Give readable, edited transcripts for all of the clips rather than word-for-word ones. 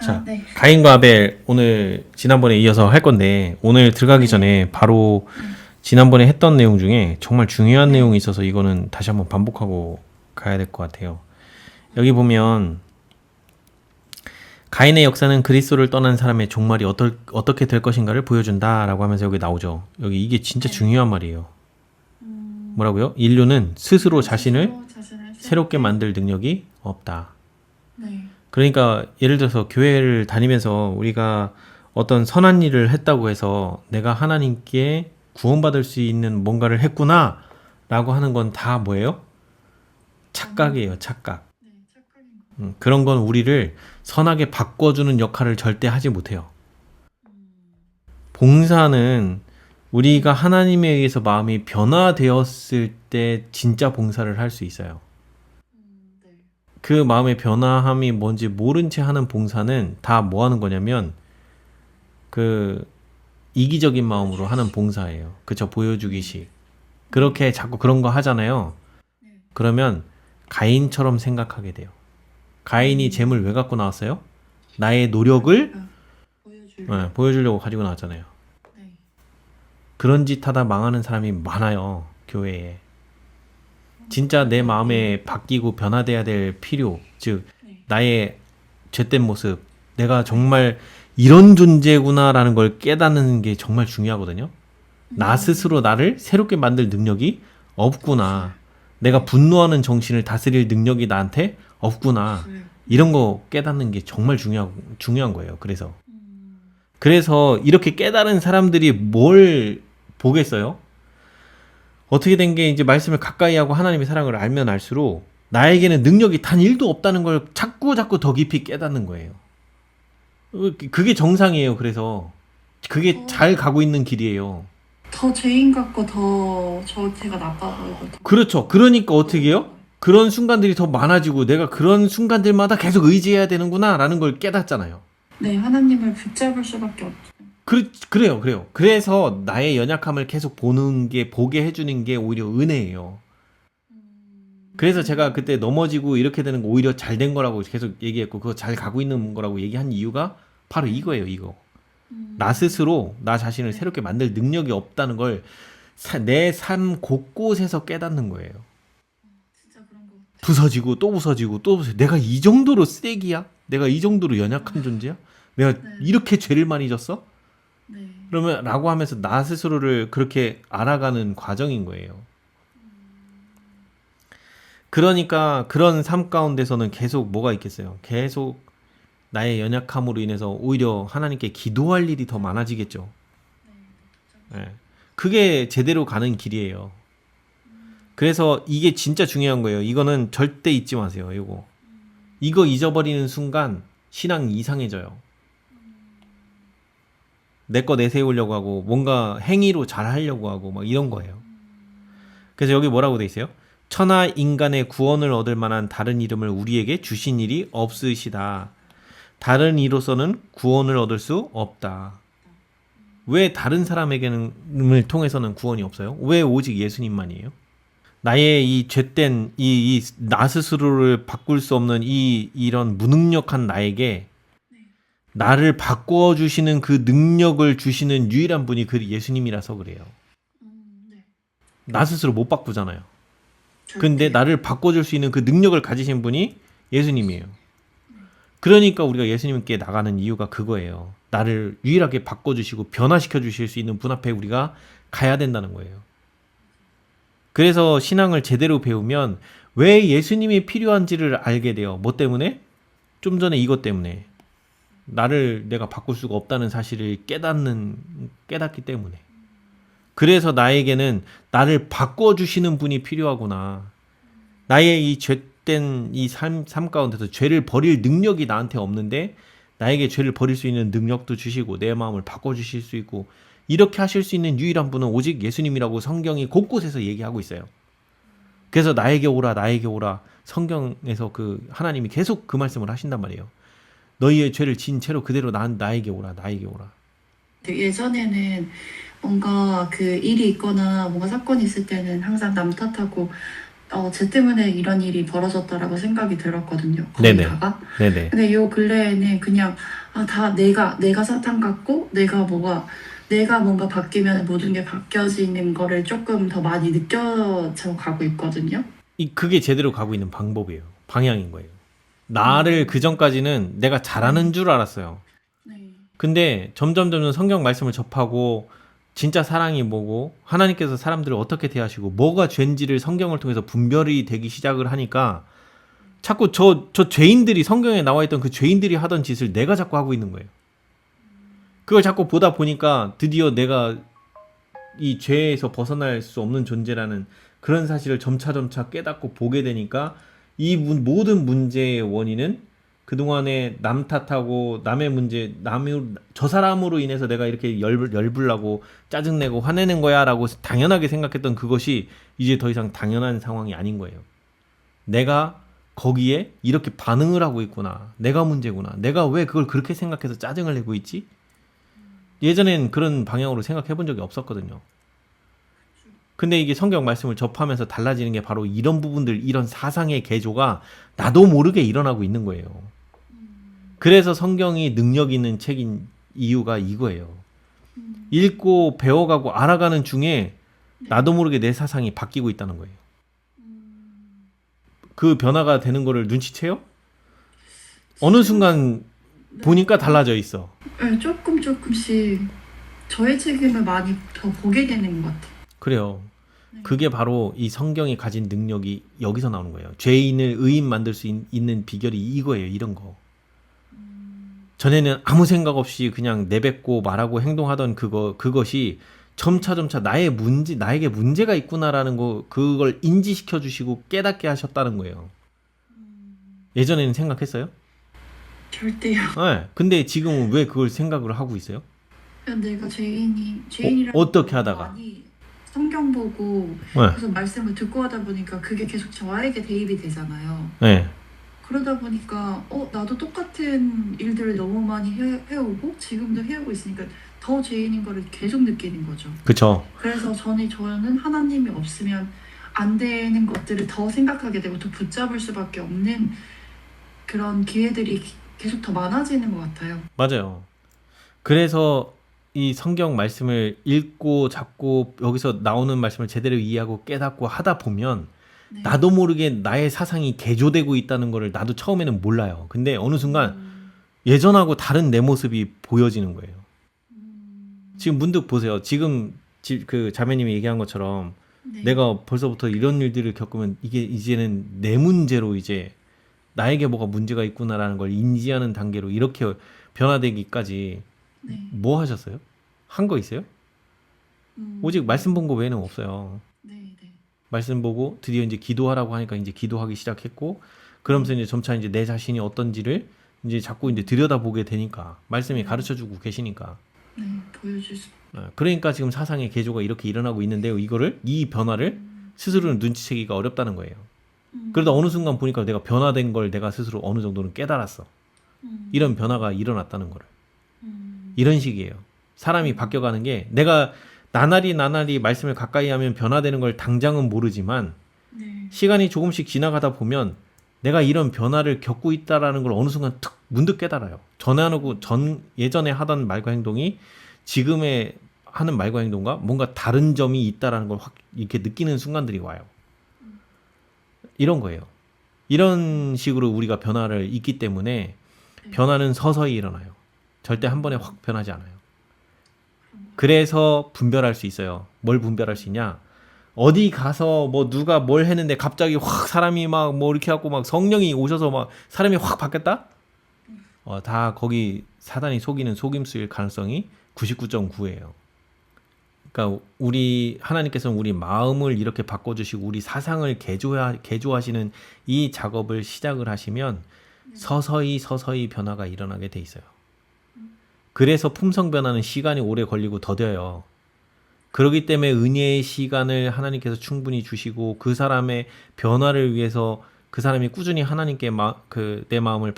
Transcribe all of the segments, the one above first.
자, 네. 가인과 아벨 오늘 지난번에 이어서 할 건데 오늘 들어가기 전에 바로 지난번에 했던 내용 중에 정말 중요한 내용이 있어서 이거는 다시 한번 반복하고 가야 될 것 같아요. 여기 보면 가인의 역사는 그리스도를 떠난 사람의 종말이 어떻게 될 것인가를 보여준다라고 하면서 여기 나오죠. 여기 이게 진짜 중요한 말이에요. 뭐라고요? 인류는 스스로 자신을 새롭게 만들 능력이 없다. 네. 그러니까 예를 들어서 교회를 다니면서 우리가 어떤 선한 일을 했다고 해서 내가 하나님께 구원받을 수 있는 뭔가를 했구나 라고 하는 건 다 뭐예요? 착각이에요. 착각. 네, 착각인 거. 그런 건 우리를 선하게 바꿔주는 역할을 절대 하지 못해요. 봉사는 우리가 하나님에 의해서 마음이 변화되었을 때 진짜 봉사를 할 수 있어요. 네. 그 마음의 변화함이 뭔지 모른 채 하는 봉사는 다 뭐 하는 거냐면 그 이기적인 마음으로 하는 봉사예요. 그쵸? 보여주기식. 그렇게 자꾸 그런 거 하잖아요. 그러면 가인처럼 생각하게 돼요. 가인이 잼을 왜 갖고 나왔어요? 나의 노력을 보여주려고 가지고 나왔잖아요. 네. 그런 짓 하다 망하는 사람이 많아요. 교회에. 진짜 내 마음에 바뀌고 변화돼야 될 필요, 즉 나의 죄된 모습, 내가 정말 이런 존재구나라는 걸 깨닫는 게 정말 중요하거든요. 나 스스로 나를 새롭게 만들 능력이 없구나. 내가 분노하는 정신을 다스릴 능력이 나한테 없구나. 이런 거 깨닫는 게 정말 중요한 거예요. 그래서 이렇게 깨달은 사람들이 뭘 보겠어요? 어떻게 된 게 이제 말씀을 가까이 하고 하나님의 사랑을 알면 알수록 나에게는 능력이 단 1도 없다는 걸 자꾸 더 깊이 깨닫는 거예요. 그게 정상이에요. 그래서 그게 잘 가고 있는 길이에요. 더 죄인 같고 제가 나빠 보이고. 그렇죠. 그러니까 어떻게 해요? 그런 순간들이 더 많아지고 내가 그런 순간들마다 계속 의지해야 되는구나 라는 걸 깨닫잖아요. 네, 하나님을 붙잡을 수밖에 없죠. 그래요. 그래서 나의 연약함을 계속 보게 해주는 게 오히려 은혜예요. 그래서 제가 그때 넘어지고 이렇게 되는 거 오히려 잘 된 거라고 계속 얘기했고 그거 잘 가고 있는 거라고 얘기한 이유가 바로 이거예요. 이거. 나 스스로 나 자신을 새롭게 만들 능력이 없다는 걸 내 삶 곳곳에서 깨닫는 거예요. 진짜 그런 거. 부서지고 또 부서지고 또 부서지고 내가 이 정도로 쓰레기야? 내가 이 정도로 연약한 존재야? 내가 이렇게 죄를 많이 졌어? 네. 그러면 라고 하면서 나 스스로를 그렇게 알아가는 과정인 거예요. 그러니까 그런 삶 가운데서는 계속 뭐가 있겠어요? 계속 나의 연약함으로 인해서 오히려 하나님께 기도할 일이 더 많아지겠죠. 네. 그게 제대로 가는 길이에요. 그래서 이게 진짜 중요한 거예요. 이거는 절대 잊지 마세요. 이거 잊어버리는 순간 신앙이 이상해져요. 내 거 내세우려고 하고 뭔가 행위로 잘하려고 하고 막 이런 거예요. 그래서 여기 뭐라고 돼 있어요? 천하 인간의 구원을 얻을 만한 다른 이름을 우리에게 주신 일이 없으시다. 다른 이로서는 구원을 얻을 수 없다. 왜 다른 사람에게는 통해서는 구원이 없어요? 왜 오직 예수님만이에요? 나의 이 죄된 나 스스로를 바꿀 수 없는 이런 무능력한 나에게 나를 바꿔주시는 그 능력을 주시는 유일한 분이 그 예수님이라서 그래요. 네. 나 스스로 못 바꾸잖아요. 근데 나를 바꿔줄 수 있는 그 능력을 가지신 분이 예수님이에요. 그러니까 우리가 예수님께 나가는 이유가 그거예요. 나를 유일하게 바꿔주시고 변화시켜 주실 수 있는 분 앞에 우리가 가야 된다는 거예요. 그래서 신앙을 제대로 배우면 왜 예수님이 필요한지를 알게 돼요. 뭐 때문에? 좀 전에 이것 때문에. 나를 내가 바꿀 수가 없다는 사실을 깨닫기 때문에. 그래서 나에게는 나를 바꿔주시는 분이 필요하구나. 나의 이 죄된 이 삶 가운데서 죄를 버릴 능력이 나한테 없는데 나에게 죄를 버릴 수 있는 능력도 주시고 내 마음을 바꿔주실 수 있고 이렇게 하실 수 있는 유일한 분은 오직 예수님이라고 성경이 곳곳에서 얘기하고 있어요. 그래서 나에게 오라 성경에서 그 하나님이 계속 그 말씀을 하신단 말이에요. 너희의 죄를 진 채로 그대로 나에게 오라. 예전에는 뭔가 그 일이 있거나 뭔가 사건이 있을 때는 항상 남 탓하고 제 때문에 이런 일이 벌어졌다라고 생각이 들었거든요. 네네. 거기다가. 네네. 근데 요 근래에는 그냥 다 내가 사탕 같고 내가 뭔가 바뀌면 모든 게 바뀌어지는 거를 조금 더 많이 느껴져 가고 있거든요. 그게 제대로 가고 있는 방법이에요. 방향인 거예요. 나를 그 전까지는 내가 잘하는 줄 알았어요. 네. 근데 점점 성경 말씀을 접하고 진짜 사랑이 뭐고 하나님께서 사람들을 어떻게 대하시고 뭐가 죄인지를 성경을 통해서 분별이 되기 시작을 하니까 자꾸 저 죄인들이 성경에 나와 있던 그 죄인들이 하던 짓을 내가 자꾸 하고 있는 거예요. 그걸 자꾸 보다 보니까 드디어 내가 이 죄에서 벗어날 수 없는 존재라는 그런 사실을 점차 깨닫고 보게 되니까 이 모든 문제의 원인은 그동안에 남 탓하고 남의 문제, 저 사람으로 인해서 내가 이렇게 열불나고 짜증내고 화내는 거야 라고 당연하게 생각했던 그것이 이제 더 이상 당연한 상황이 아닌 거예요. 내가 거기에 이렇게 반응을 하고 있구나. 내가 문제구나. 내가 왜 그걸 그렇게 생각해서 짜증을 내고 있지? 예전엔 그런 방향으로 생각해 본 적이 없었거든요. 근데 이게 성경 말씀을 접하면서 달라지는 게 바로 이런 부분들, 이런 사상의 개조가 나도 모르게 일어나고 있는 거예요. 그래서 성경이 능력 있는 책인 이유가 이거예요. 읽고 배워가고 알아가는 중에 나도 모르게 내 사상이 바뀌고 있다는 거예요. 그 변화가 되는 거를 눈치채요? 어느 순간 보니까 달라져 있어. 네, 조금씩 저의 책임을 많이 더 보게 되는 것 같아요. 그래요. 네. 그게 바로 이 성경이 가진 능력이 여기서 나오는 거예요. 죄인을 의인 만들 수 있는 비결이 이거예요. 이런 거. 전에는 아무 생각 없이 그냥 내뱉고 말하고 행동하던 그것이 점차 나에게 문제가 있구나라는 그걸 인지시켜 주시고 깨닫게 하셨다는 거예요. 예전에는 생각했어요? 절대요. 네. 근데 지금은 왜 그걸 생각을 하고 있어요? 그냥 내가 죄인이라고 어떻게 하다가? 많이 성경 보고 네. 그래서 말씀을 듣고 하다 보니까 그게 계속 저에게 대입이 되잖아요. 네. 그러다 보니까 나도 똑같은 일들을 너무 많이 해오고 지금도 해오고 있으니까 더 죄인인 거를 계속 느끼는 거죠. 그쵸. 그래서 저는 하나님이 없으면 안 되는 것들을 더 생각하게 되고 더 붙잡을 수밖에 없는 그런 기회들이 계속 더 많아지는 것 같아요. 맞아요. 그래서 이 성경 말씀을 읽고 잡고 여기서 나오는 말씀을 제대로 이해하고 깨닫고 하다 보면 네. 나도 모르게 나의 사상이 개조되고 있다는 거를 나도 처음에는 몰라요. 근데 어느 순간 예전하고 다른 내 모습이 보여지는 거예요. 지금 문득 보세요. 지금 그 자매님이 얘기한 것처럼 네. 내가 벌써부터 이런 일들을 겪으면 이게 이제는 내 문제로 이제 나에게 뭐가 문제가 있구나라는 걸 인지하는 단계로 이렇게 변화되기까지 네. 뭐 하셨어요? 한 거 있어요? 오직 말씀 본 거 외에는 없어요. 네. 말씀 보고 드디어 이제 기도하라고 하니까 이제 기도하기 시작했고 그러면서 이제 점차 이제 내 자신이 어떤지를 이제 자꾸 이제 들여다보게 되니까 말씀이 가르쳐주고 계시니까 네. 보여줄 수. 그러니까 지금 사상의 개조가 이렇게 일어나고 있는데요. 이 변화를 스스로는 눈치채기가 어렵다는 거예요. 그러다 어느 순간 보니까 내가 변화된 걸 내가 스스로 어느 정도는 깨달았어. 이런 변화가 일어났다는 거를. 이런 식이에요. 사람이 바뀌어가는 게 내가 나날이 말씀을 가까이 하면 변화되는 걸 당장은 모르지만 네. 시간이 조금씩 지나가다 보면 내가 이런 변화를 겪고 있다라는 걸 어느 순간 문득 깨달아요. 예전에 하던 말과 행동이 지금의 하는 말과 행동과 뭔가 다른 점이 있다라는 걸 확 이렇게 느끼는 순간들이 와요. 이런 거예요. 이런 식으로 우리가 변화를 있기 때문에 변화는 서서히 일어나요. 절대 한 번에 확 변하지 않아요. 그래서 분별할 수 있어요. 뭘 분별할 수 있냐? 어디 가서 뭐 누가 뭘 했는데 갑자기 확 사람이 막 뭐 이렇게 하고 막 성령이 오셔서 막 사람이 확 바뀌었다? 다 거기 사단이 속이는 속임수일 가능성이 99.9예요. 그러니까 하나님께서는 우리 마음을 이렇게 바꿔주시고 우리 사상을 개조하시는 이 작업을 시작을 하시면 서서히 변화가 일어나게 돼 있어요. 그래서 품성 변화는 시간이 오래 걸리고 더뎌요. 그렇기 때문에 은혜의 시간을 하나님께서 충분히 주시고 그 사람의 변화를 위해서 그 사람이 꾸준히 하나님께 내 마음을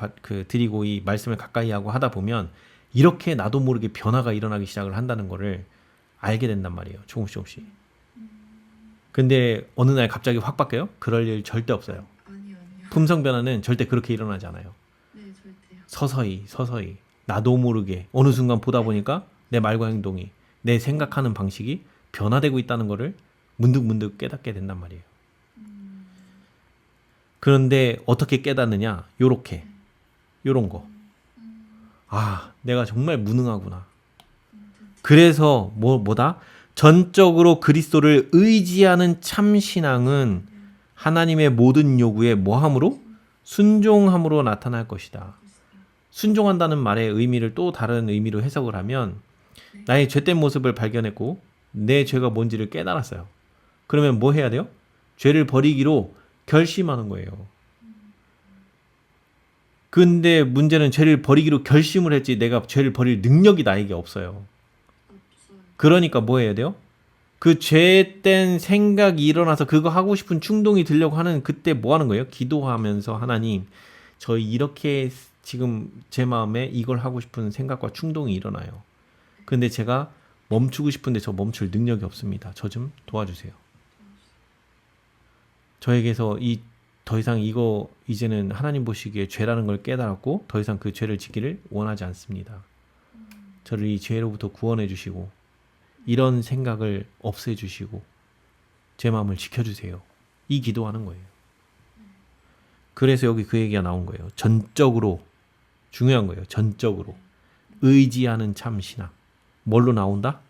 드리고 이 말씀을 가까이 하고 하다 보면 이렇게 나도 모르게 변화가 일어나기 시작을 한다는 거를 알게 된단 말이에요. 조금씩. 근데 어느 날 갑자기 확 바뀌어요? 그럴 일 절대 없어요. 아니요. 품성 변화는 절대 그렇게 일어나지 않아요. 네, 절대요. 서서히 나도 모르게 어느 순간 보다 보니까 내 말과 행동이, 내 생각하는 방식이 변화되고 있다는 거를 문득문득 깨닫게 된단 말이에요. 그런데 어떻게 깨닫느냐? 요런 거. 아, 내가 정말 무능하구나. 그래서 뭐다? 전적으로 그리스도를 의지하는 참 신앙은 하나님의 모든 요구에 뭐함으로? 순종함으로 나타날 것이다. 순종한다는 말의 의미를 또 다른 의미로 해석을 하면 나의 죄된 모습을 발견했고 내 죄가 뭔지를 깨달았어요. 그러면 뭐 해야 돼요? 죄를 버리기로 결심하는 거예요. 근데 문제는 죄를 버리기로 결심을 했지 내가 죄를 버릴 능력이 나에게 없어요. 그러니까 뭐 해야 돼요? 그 죄된 생각이 일어나서 그거 하고 싶은 충동이 들려고 하는 그때 뭐 하는 거예요? 기도하면서 하나님, 저 이렇게 지금 제 마음에 이걸 하고 싶은 생각과 충동이 일어나요. 근데 제가 멈추고 싶은데 저 멈출 능력이 없습니다. 저 좀 도와주세요. 저에게서 더 이상 이거 이제는 하나님 보시기에 죄라는 걸 깨달았고 더 이상 그 죄를 짓기를 원하지 않습니다. 저를 이 죄로부터 구원해 주시고 이런 생각을 없애 주시고 제 마음을 지켜주세요. 이 기도하는 거예요. 그래서 여기 그 얘기가 나온 거예요. 전적으로, 중요한 거예요. 전적으로 의지하는 참 신앙. 뭘로 나온다?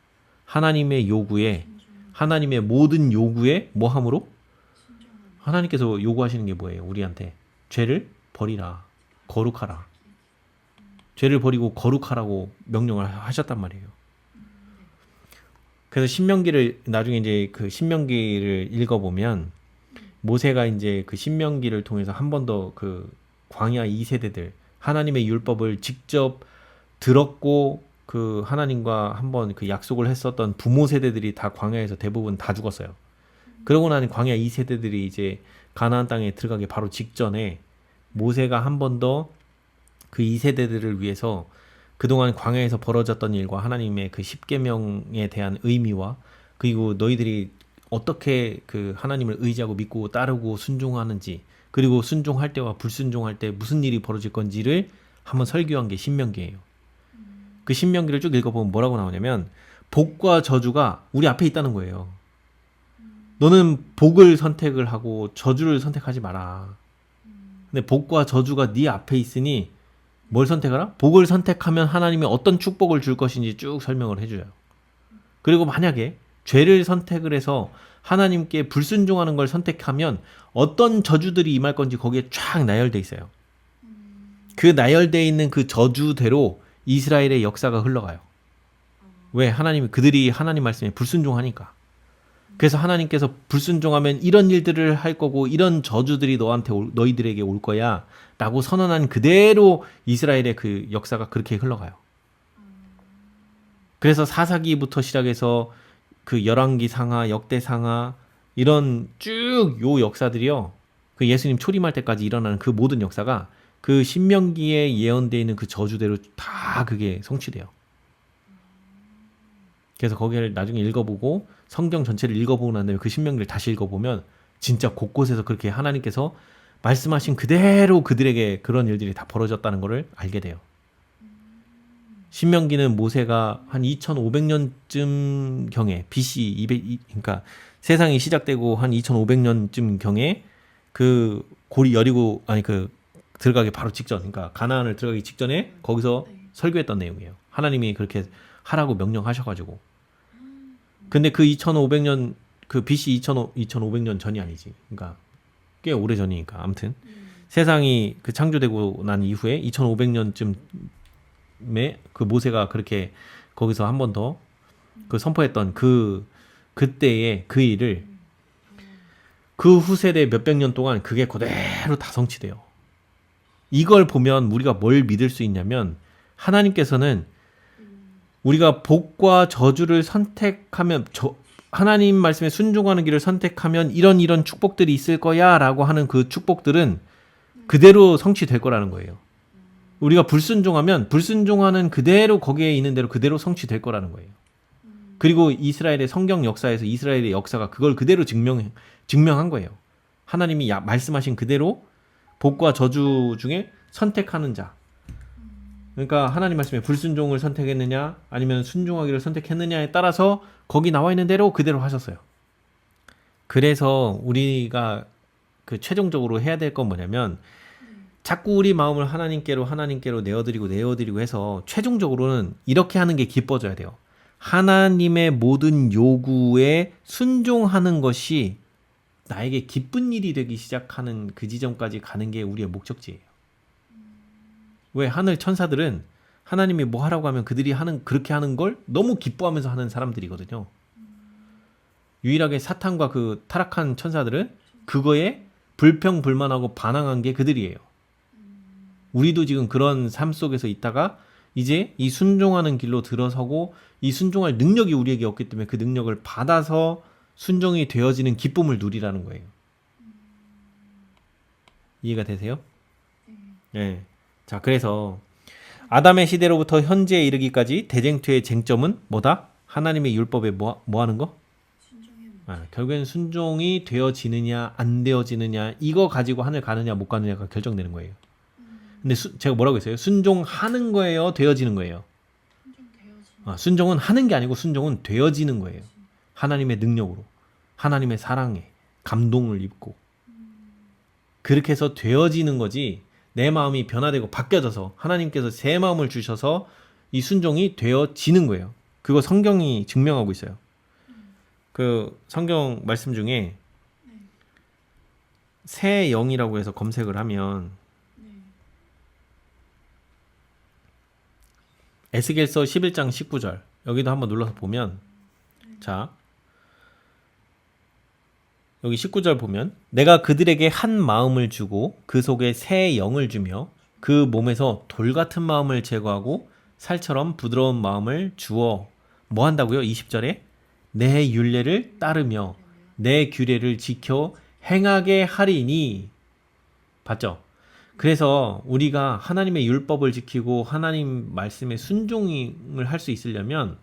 하나님의 요구에, 하나님의 모든 요구에 뭐함으로? 하나님께서 요구하시는 게 뭐예요? 우리한테 죄를 버리라, 거룩하라. 죄를 버리고 거룩하라고 명령을 하셨단 말이에요. 그래서 신명기를 나중에 이제 그 신명기를 읽어보면 모세가 이제 그 신명기를 통해서 한 번 더 그 광야 2세대들 하나님의 율법을 직접 들었고 그 하나님과 한번 그 약속을 했었던 부모 세대들이 다 광야에서 대부분 다 죽었어요. 그러고 나니 광야 2세대들이 이제 가나안 땅에 들어가기 바로 직전에 모세가 한 번 더 그 2세대들을 위해서 그동안 광야에서 벌어졌던 일과 하나님의 그 십계명에 대한 의미와 그리고 너희들이 어떻게 그 하나님을 의지하고 믿고 따르고 순종하는지 그리고 순종할 때와 불순종할 때 무슨 일이 벌어질 건지를 한번 설교한 게 신명기예요. 그 신명기를 쭉 읽어보면 뭐라고 나오냐면 복과 저주가 우리 앞에 있다는 거예요. 너는 복을 선택을 하고 저주를 선택하지 마라. 근데 복과 저주가 네 앞에 있으니 뭘 선택하라? 복을 선택하면 하나님이 어떤 축복을 줄 것인지 쭉 설명을 해줘요. 그리고 만약에 죄를 선택을 해서 하나님께 불순종하는 걸 선택하면 어떤 저주들이 임할 건지 거기에 쫙 나열돼 있어요. 그 나열돼 있는 그 저주대로 이스라엘의 역사가 흘러가요. 왜? 그들이 하나님 말씀에 불순종하니까. 그래서 하나님께서 불순종하면 이런 일들을 할 거고 이런 저주들이 너희들에게 올 거야 라고 선언한 그대로 이스라엘의 그 역사가 그렇게 흘러가요. 그래서 사사기부터 시작해서 그 열왕기 상하, 역대 상하 이런 쭉 요 역사들이요. 그 예수님 초림할 때까지 일어나는 그 모든 역사가 그 신명기에 예언되어 있는 그 저주대로 다 그게 성취돼요. 그래서 거기를 나중에 읽어보고 성경 전체를 읽어보고 난 다음에 그 신명기를 다시 읽어보면 진짜 곳곳에서 그렇게 하나님께서 말씀하신 그대로 그들에게 그런 일들이 다 벌어졌다는 것을 알게 돼요. 신명기는 모세가 한 2500년쯤 경에 BC 200 그러니까 세상이 시작되고 한 2500년쯤 경에 그 고리 여리고 그 들어가기 바로 직전 그러니까 가나안을 들어가기 직전에 거기서 설교했던 내용이에요. 하나님이 그렇게 하라고 명령하셔가지고. 근데 그 2500년 그 BC 2500년 전이 아니지. 그러니까 꽤 오래 전이니까 아무튼 세상이 그 창조되고 난 이후에 2500년쯤에 그 모세가 그렇게 거기서 한 번 더 그 선포했던 그때의 그 일을 그 후세대 몇백 년 동안 그게 그대로 다 성취돼요. 이걸 보면 우리가 뭘 믿을 수 있냐면 하나님께서는 우리가 복과 저주를 선택하면 하나님 말씀에 순종하는 길을 선택하면 이런 축복들이 있을 거야 라고 하는 그 축복들은 그대로 성취될 거라는 거예요. 우리가 불순종하면 불순종하는 그대로 거기에 있는 대로 그대로 성취될 거라는 거예요. 그리고 이스라엘의 성경 역사에서 이스라엘의 역사가 그걸 그대로 증명한 거예요. 하나님이 말씀하신 그대로 복과 저주 중에 선택하는 자. 그러니까 하나님 말씀에 불순종을 선택했느냐 아니면 순종하기를 선택했느냐에 따라서 거기 나와 있는 대로 그대로 하셨어요. 그래서 우리가 그 최종적으로 해야 될 건 뭐냐면 자꾸 우리 마음을 하나님께로 내어드리고 해서 최종적으로는 이렇게 하는 게 기뻐져야 돼요. 하나님의 모든 요구에 순종하는 것이 나에게 기쁜 일이 되기 시작하는 그 지점까지 가는 게 우리의 목적지예요. 왜 하늘 천사들은 하나님이 뭐 하라고 하면 그들이 그렇게 하는 걸 너무 기뻐하면서 하는 사람들이거든요. 유일하게 사탄과 그 타락한 천사들은 그거에 불평불만하고 반항한 게 그들이에요. 우리도 지금 그런 삶 속에서 있다가 이제 이 순종하는 길로 들어서고 이 순종할 능력이 우리에게 없기 때문에 그 능력을 받아서 순종이 되어지는 기쁨을 누리라는 거예요. 이해가 되세요? 네. 자, 그래서 아담의 시대로부터 현재에 이르기까지 대쟁투의 쟁점은 뭐다? 하나님의 율법에 뭐 하는 거? 결국엔 순종이 되어지느냐 안 되어지느냐 이거 가지고 하늘 가느냐 못 가느냐가 결정되는 거예요. 근데 제가 뭐라고 했어요? 순종하는 거예요? 되어지는 거예요? 순종은 하는 게 아니고 순종은 되어지는 거예요. 하나님의 능력으로, 하나님의 사랑에 감동을 입고 그렇게 해서 되어지는 거지. 내 마음이 변화되고 바뀌어져서 하나님께서 새 마음을 주셔서 이 순종이 되어지는 거예요. 그거 성경이 증명하고 있어요. 그 성경 말씀 중에 새 영이라고 해서 검색을 하면 에스겔서 11장 19절 여기도 한번 눌러서 보면 자 여기 19절 보면 내가 그들에게 한 마음을 주고 그 속에 새 영을 주며 그 몸에서 돌 같은 마음을 제거하고 살처럼 부드러운 마음을 주어 뭐 한다고요? 20절에 내 율례를 따르며 내 규례를 지켜 행하게 하리니 봤죠? 그래서 우리가 하나님의 율법을 지키고 하나님 말씀에 순종을 할 수 있으려면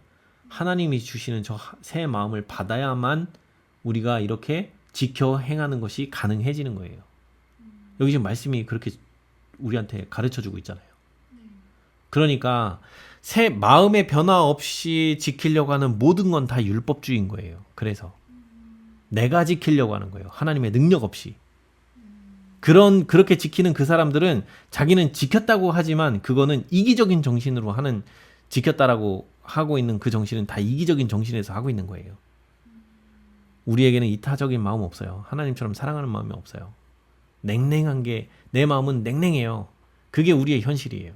하나님이 주시는 저 새 마음을 받아야만 우리가 이렇게 지켜 행하는 것이 가능해지는 거예요. 여기 지금 말씀이 그렇게 우리한테 가르쳐주고 있잖아요. 그러니까 새 마음의 변화 없이 지키려고 하는 모든 건 다 율법주의인 거예요. 그래서 내가 지키려고 하는 거예요. 하나님의 능력 없이. 그렇게 지키는 그 사람들은 자기는 지켰다고 하지만 그거는 이기적인 정신으로 하는 지켰다라고 하고 있는 그 정신은 다 이기적인 정신에서 하고 있는 거예요. 우리에게는 이타적인 마음 없어요. 하나님처럼 사랑하는 마음이 없어요. 냉랭한 게 내 마음은 냉랭해요. 그게 우리의 현실이에요.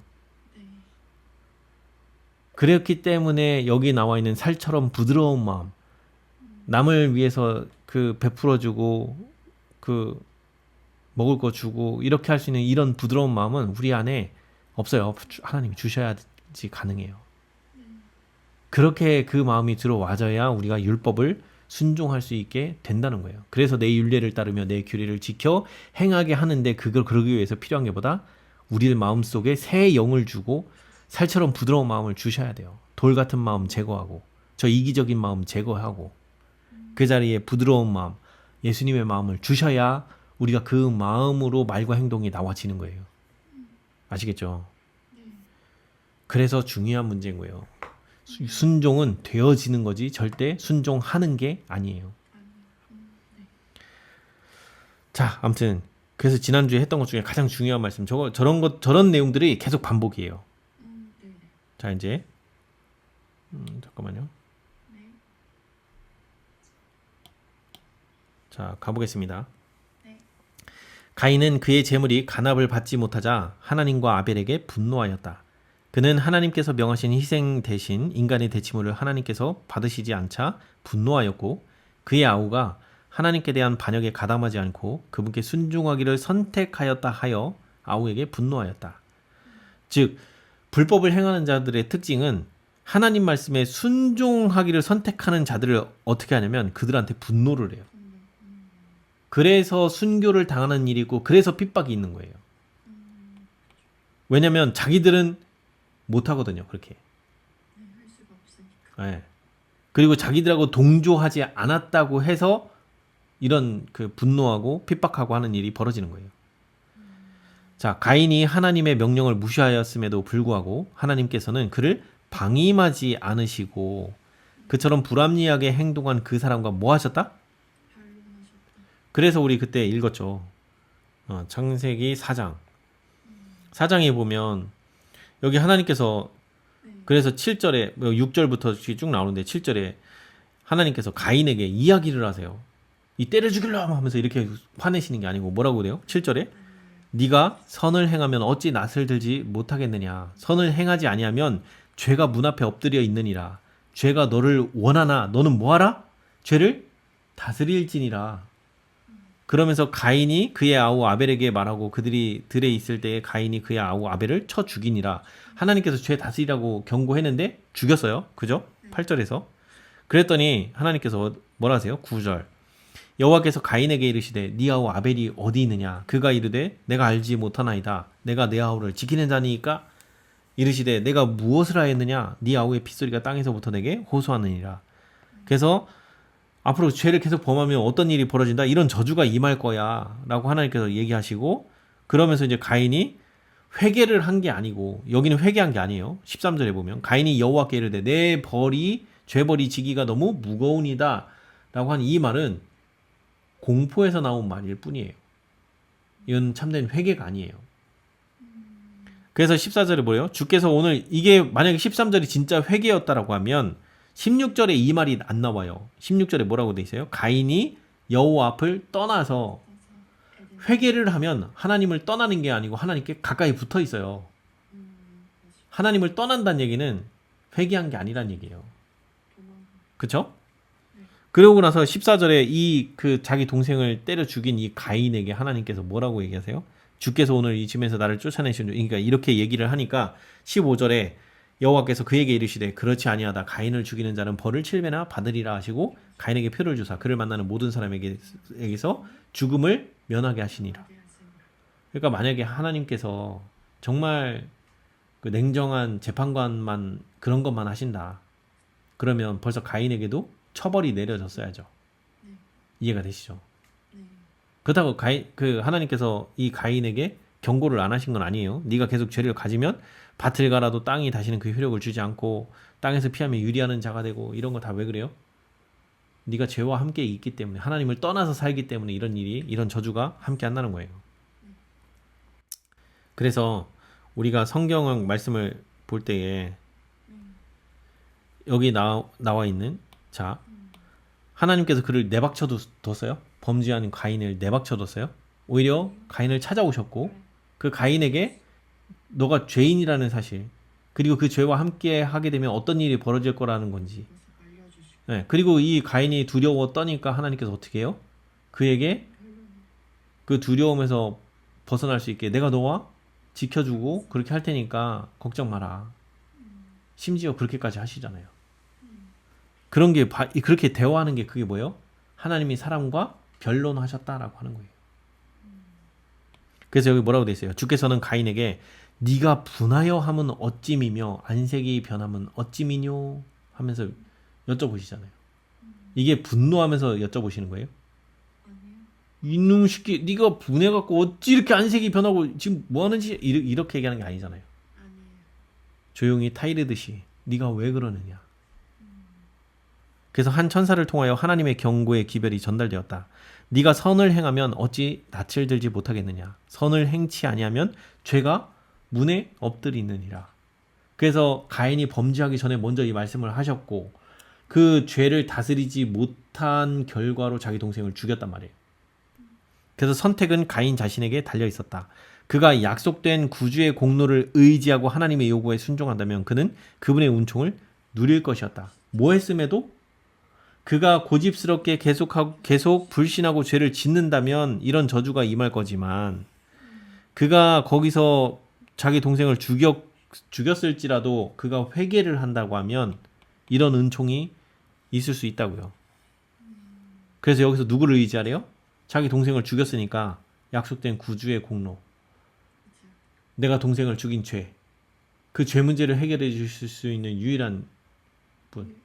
그렇기 때문에 여기 나와 있는 살처럼 부드러운 마음, 남을 위해서 그 베풀어주고 그 먹을 거 주고 이렇게 할 수 있는 이런 부드러운 마음은 우리 안에 없어요. 하나님이 주셔야지 가능해요. 그렇게 그 마음이 들어와져야 우리가 율법을 순종할 수 있게 된다는 거예요. 그래서 내 율례를 따르며 내 규례를 지켜 행하게 하는데 그걸 그러기 위해서 필요한 게 보다 우리의 마음속에 새 영을 주고 살처럼 부드러운 마음을 주셔야 돼요. 돌 같은 마음 제거하고 저 이기적인 마음 제거하고 그 자리에 부드러운 마음 예수님의 마음을 주셔야 우리가 그 마음으로 말과 행동이 나와지는 거예요. 아시겠죠? 그래서 중요한 문제인 거예요. 순종은 되어지는 거지 절대 순종하는 게 아니에요. 자, 아무튼 그래서 지난주에 했던 것 중에 가장 중요한 말씀 저런 내용들이 계속 반복이에요. 자, 이제 잠깐만요. 자, 가보겠습니다. 가인은 그의 재물이 간압을 받지 못하자 하나님과 아벨에게 분노하였다. 그는 하나님께서 명하신 희생 대신 인간의 대치물을 하나님께서 받으시지 않자 분노하였고 그의 아우가 하나님께 대한 반역에 가담하지 않고 그분께 순종하기를 선택하였다 하여 아우에게 분노하였다. 즉 불법을 행하는 자들의 특징은 하나님 말씀에 순종하기를 선택하는 자들을 어떻게 하냐면 그들한테 분노를 해요. 그래서 순교를 당하는 일이고 그래서 핍박이 있는 거예요. 왜냐면 자기들은 못하거든요. 그렇게. 네. 그리고 자기들하고 동조하지 않았다고 해서 이런 그 분노하고 핍박하고 하는 일이 벌어지는 거예요. 자, 가인이 하나님의 명령을 무시하였음에도 불구하고 하나님께서는 그를 방임하지 않으시고 그처럼 불합리하게 행동한 그 사람과 뭐 하셨다? 그래서 우리 그때 읽었죠. 창세기 4장. 4장에 보면 여기 하나님께서 그래서 7절에 6절부터 쭉 나오는데 7절에 하나님께서 가인에게 이야기를 하세요. 이 때려 죽이려고 하면서 이렇게 화내시는 게 아니고 뭐라고 그래요? 7절에 네가 선을 행하면 어찌 낯을 들지 못하겠느냐. 선을 행하지 아니하면 죄가 문 앞에 엎드려 있느니라. 죄가 너를 원하나 너는 뭐하라? 죄를 다스릴지니라. 그러면서 가인이 그의 아우 아벨에게 말하고 그들이 들에 있을 때에 가인이 그의 아우 아벨을 쳐 죽이니라. 하나님께서 죄 다스리라고 경고했는데 죽였어요. 그죠? 8절에서. 그랬더니 하나님께서 뭐라 하세요? 9절. 여호와께서 가인에게 이르시되 네 아우 아벨이 어디 있느냐. 그가 이르되 내가 알지 못하나이다. 내가 내 아우를 지키는 자니까. 이르시되 내가 무엇을 하였느냐. 네 아우의 핏소리가 땅에서부터 내게 호소하느니라. 그래서 앞으로 죄를 계속 범하면 어떤 일이 벌어진다? 이런 저주가 임할 거야 라고 하나님께서 얘기하시고 그러면서 이제 가인이 회개를 한 게 아니고 여기는 회개한 게 아니에요. 13절에 보면 가인이 여호와께 이르되 내 벌이 죄벌이 지기가 너무 무거우니다 라고 한 이 말은 공포에서 나온 말일 뿐이에요. 이건 참된 회개가 아니에요. 그래서 14절에 뭐예요? 주께서 오늘 이게 만약에 13절이 진짜 회개였다라고 하면 16절에 이 말이 안 나와요. 16절에 뭐라고 돼 있어요? 가인이 여호와 앞을 떠나서 회개를 하면 하나님을 떠나는 게 아니고 하나님께 가까이 붙어 있어요. 하나님을 떠난다는 얘기는 회개한 게 아니란 얘기예요. 그쵸? 그러고 나서 14절에 이 그 자기 동생을 때려 죽인 이 가인에게 하나님께서 뭐라고 얘기하세요? 주께서 오늘 이 집에서 나를 쫓아내신 그러니까 이렇게 얘기를 하니까 15절에 여호와께서 그에게 이르시되 그렇지 아니하다 가인을 죽이는 자는 벌을 7배나 받으리라 하시고 가인에게 표를 주사 그를 만나는 모든 사람에게서 죽음을 면하게 하시니라. 그러니까 만약에 하나님께서 정말 그 냉정한 재판관만 그런 것만 하신다. 그러면 벌써 가인에게도 처벌이 내려졌어야죠. 이해가 되시죠? 그렇다고 하나님께서 이 가인에게 경고를 안 하신 건 아니에요. 네가 계속 죄를 가지면 밭을 갈아도 땅이 다시는 그 효력을 주지 않고 땅에서 피하면 유리하는 자가 되고 이런 거 다 왜 그래요? 네가 죄와 함께 있기 때문에 하나님을 떠나서 살기 때문에 이런 저주가 함께 한다는 거예요. 그래서 우리가 성경 말씀을 볼 때에 여기 나와 있는 자 하나님께서 그를 내박쳐 뒀어요. 범죄하는 가인을 내박쳐 뒀어요. 오히려 가인을 찾아오셨고 그 가인에게 너가 죄인이라는 사실 그리고 그 죄와 함께 하게 되면 어떤 일이 벌어질 거라는 건지 네, 그리고 이 가인이 두려워 떠니까 하나님께서 어떻게 해요? 그에게 그 두려움에서 벗어날 수 있게 내가 너와 지켜주고 그렇게 할 테니까 걱정 마라. 심지어 그렇게까지 하시잖아요. 그런 게 그렇게 대화하는 게 그게 뭐예요? 하나님이 사람과 변론하셨다라고 하는 거예요. 그래서 여기 뭐라고 돼 있어요? 주께서는 가인에게 네가 분하여 함은 어찌미며 안색이 변함은 어찌미뇨 하면서 여쭤보시잖아요. 이게 분노하면서 여쭤보시는 거예요? 이놈 새끼 네가 분해갖고 어찌 이렇게 안색이 변하고 지금 뭐하는지 이렇게 얘기하는 게 아니잖아요. 조용히 타이르듯이 네가 왜 그러느냐. 그래서 한 천사를 통하여 하나님의 경고의 기별이 전달되었다. 네가 선을 행하면 어찌 낯을 들지 못하겠느냐. 선을 행치 아니하면 죄가 문에 엎드리느니라. 그래서 가인이 범죄하기 전에 먼저 이 말씀을 하셨고 그 죄를 다스리지 못한 결과로 자기 동생을 죽였단 말이에요. 그래서 선택은 가인 자신에게 달려 있었다. 그가 약속된 구주의 공로를 의지하고 하나님의 요구에 순종한다면 그는 그분의 은총을 누릴 것이었다. 뭐 했음에도 그가 고집스럽게 계속 불신하고 죄를 짓는다면 이런 저주가 임할 거지만 그가 거기서 자기 동생을 죽였을지라도 그가 회개를 한다고 하면 이런 은총이 있을 수 있다고요. 그래서 여기서 누구를 의지하래요? 자기 동생을 죽였으니까 약속된 구주의 공로. 내가 동생을 죽인 죄. 그 죄 문제를 해결해 주실 수 있는 유일한 분.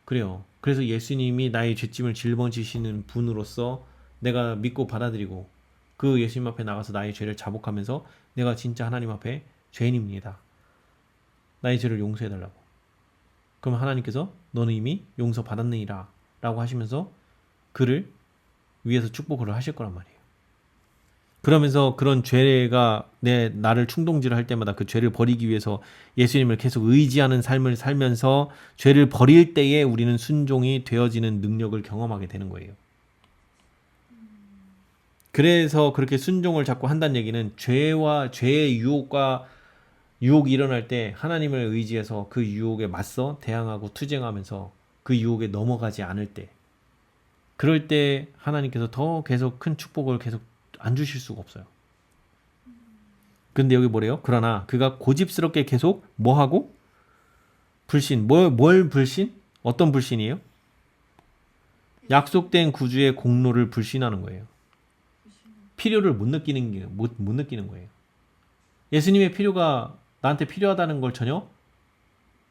그래요. 그래서 예수님이 나의 죄짐을 짊어지시는 분으로서 내가 믿고 받아들이고 그 예수님 앞에 나가서 나의 죄를 자복하면서 내가 진짜 하나님 앞에 죄인입니다. 나의 죄를 용서해달라고. 그럼 하나님께서 너는 이미 용서받았느니라 라고 하시면서 그를 위에서 축복을 하실 거란 말이에요. 그러면서 그런 죄가 나를 충동질을 할 때마다 그 죄를 버리기 위해서 예수님을 계속 의지하는 삶을 살면서 죄를 버릴 때에 우리는 순종이 되어지는 능력을 경험하게 되는 거예요. 그래서 그렇게 순종을 자꾸 한다는 얘기는 죄와 죄의 유혹이 일어날 때 하나님을 의지해서 그 유혹에 맞서 대항하고 투쟁하면서 그 유혹에 넘어가지 않을 때, 그럴 때 하나님께서 더 계속 큰 축복을 계속 안 주실 수가 없어요. 근데 여기 뭐래요? 그러나 그가 고집스럽게 계속 뭐하고? 불신. 뭘 불신? 어떤 불신이에요? 약속된 구주의 공로를 불신하는 거예요. 필요를 못 느끼는 거예요. 예수님의 필요가 나한테 필요하다는 걸 전혀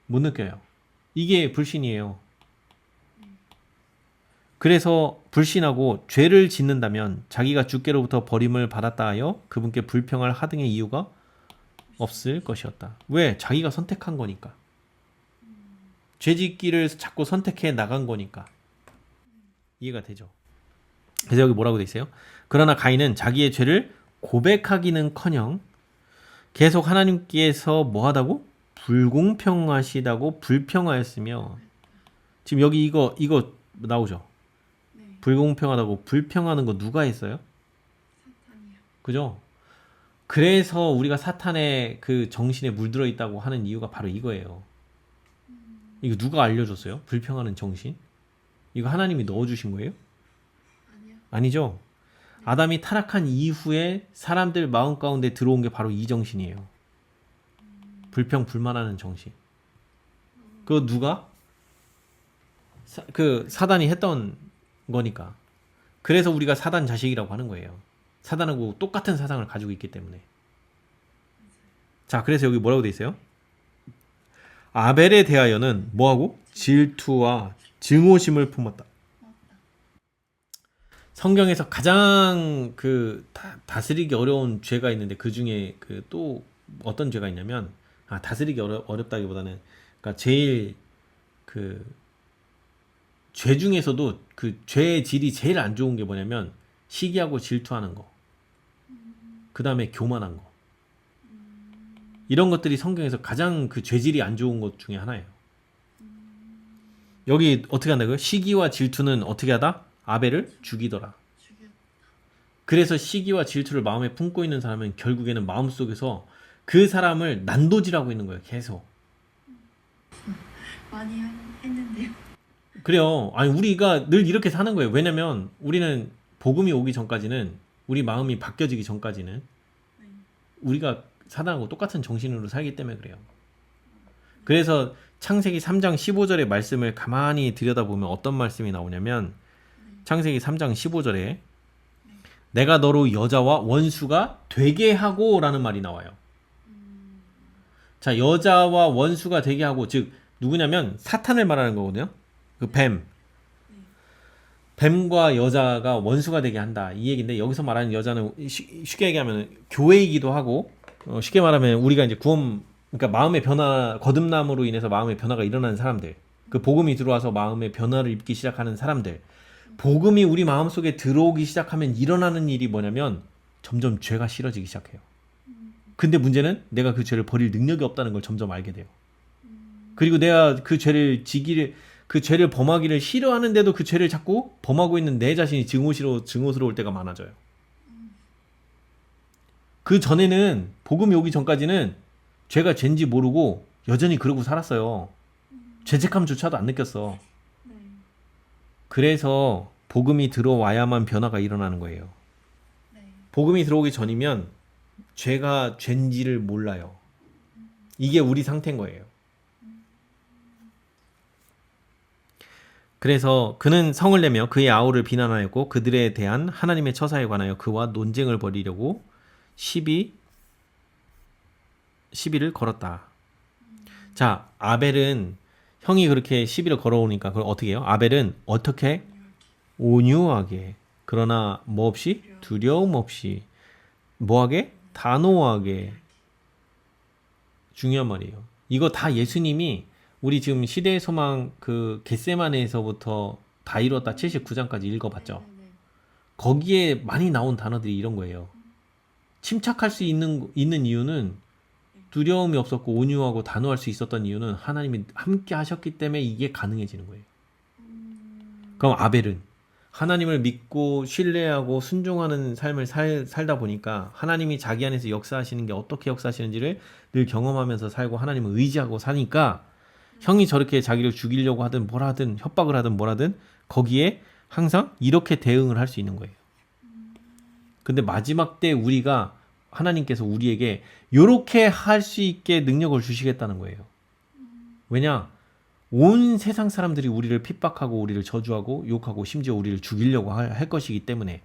못 느껴요. 이게 불신이에요. 그래서 불신하고 죄를 짓는다면 자기가 주께로부터 버림을 받았다 하여 그분께 불평할 하등의 이유가 없을 것이었다. 왜? 자기가 선택한 거니까. 죄짓기를 자꾸 선택해 나간 거니까. 이해가 되죠? 그래서 여기 뭐라고 돼 있어요? 그러나 가인은 자기의 죄를 고백하기는커녕 계속 하나님께서 뭐하다고? 불공평하시다고 불평하였으며, 지금 여기 이거 나오죠? 불공평하다고 불평하는 거 누가 했어요? 사탄이요. 그죠? 그래서 우리가 사탄의 그 정신에 물들어 있다고 하는 이유가 바로 이거예요. 이거 누가 알려줬어요? 불평하는 정신? 이거 하나님이 넣어주신 거예요? 아니요. 아니죠? 아담이 타락한 이후에 사람들 마음 가운데 들어온 게 바로 이 정신이에요. 불평 불만하는 정신. 그거 누가? 사단이 했던 거니까. 그래서 우리가 사단 자식이라고 하는 거예요. 사단하고 똑같은 사상을 가지고 있기 때문에. 자, 그래서 여기 뭐라고 돼 있어요? 아벨에 대하여는 뭐하고? 질투와 증오심을 품었다. 성경에서 가장 다스리기 어려운 죄가 있는데 그 중에 또 어떤 죄가 있냐면, 다스리기 어렵다기보다는, 그러니까 제일 죄 중에서도 그 죄의 질이 제일 안 좋은 게 뭐냐면 시기하고 질투하는 거, 그 다음에 교만한 거, 이런 것들이 성경에서 가장 그 죄질이 안 좋은 것 중에 하나예요. 여기 어떻게 한다고요? 시기와 질투는 어떻게 하다? 아벨을 죽이더라. 그래서 시기와 질투를 마음에 품고 있는 사람은 결국에는 마음속에서 그 사람을 난도질하고 있는 거예요. 계속. 많이 했는데요. 그래요. 아니, 우리가 늘 이렇게 사는 거예요. 왜냐면 우리는 복음이 오기 전까지는, 우리 마음이 바뀌어지기 전까지는 우리가 사단하고 똑같은 정신으로 살기 때문에 그래요. 그래서 창세기 3장 15절의 말씀을 가만히 들여다보면 어떤 말씀이 나오냐면, 창세기 3장 15절에 내가 너로 여자와 원수가 되게 하고 라는 말이 나와요. 자, 여자와 원수가 되게 하고, 즉 누구냐면 사탄을 말하는 거거든요. 그 뱀과 여자가 원수가 되게 한다, 이 얘기인데, 여기서 말하는 여자는 쉽게 얘기하면 교회이기도 하고, 쉽게 말하면 우리가 이제 그러니까 마음의 변화, 거듭남으로 인해서 마음의 변화가 일어나는 사람들, 그 복음이 들어와서 마음의 변화를 입기 시작하는 사람들, 복음이 우리 마음속에 들어오기 시작하면 일어나는 일이 뭐냐면 점점 죄가 싫어지기 시작해요. 근데 문제는 내가 그 죄를 버릴 능력이 없다는 걸 점점 알게 돼요. 그리고 내가 그 죄를 범하기를 싫어하는데도 그 죄를 자꾸 범하고 있는 내 자신이 증오스러울 때가 많아져요. 그 전에는, 복음이 오기 전까지는 죄가 죄인지 모르고 여전히 그러고 살았어요. 죄책감조차도 안 느꼈어. 그래서 복음이 들어와야만 변화가 일어나는 거예요. 복음이 들어오기 전이면 죄가 죄인지를 몰라요. 이게 우리 상태인 거예요. 그래서 그는 성을 내며 그의 아우를 비난하였고 그들에 대한 하나님의 처사에 관하여 그와 논쟁을 벌이려고 시비를 걸었다. 자, 아벨은 형이 그렇게 시비를 걸어오니까 그걸 어떻게 해요? 아벨은 어떻게? 온유하게. 그러나 뭐 없이? 두려움 없이. 뭐하게? 단호하게. 중요한 말이에요. 이거 다 예수님이 우리 지금 시대의 소망 그 겟세마네에서부터 다 이뤘다 79장까지 읽어봤죠. 거기에 많이 나온 단어들이 이런 거예요. 침착할 수 있는 이유는 두려움이 없었고 온유하고 단호할 수 있었던 이유는 하나님이 함께 하셨기 때문에 이게 가능해지는 거예요. 그럼 아벨은 하나님을 믿고 신뢰하고 순종하는 삶을 살다 보니까 하나님이 자기 안에서 역사하시는 게 어떻게 역사하시는지를 늘 경험하면서 살고 하나님을 의지하고 사니까 형이 저렇게 자기를 죽이려고 하든 뭘 하든 협박을 하든 뭘 하든 거기에 항상 이렇게 대응을 할 수 있는 거예요. 근데 마지막 때 우리가 하나님께서 우리에게 이렇게 할 수 있게 능력을 주시겠다는 거예요. 왜냐? 온 세상 사람들이 우리를 핍박하고 우리를 저주하고 욕하고 심지어 우리를 죽이려고 할 것이기 때문에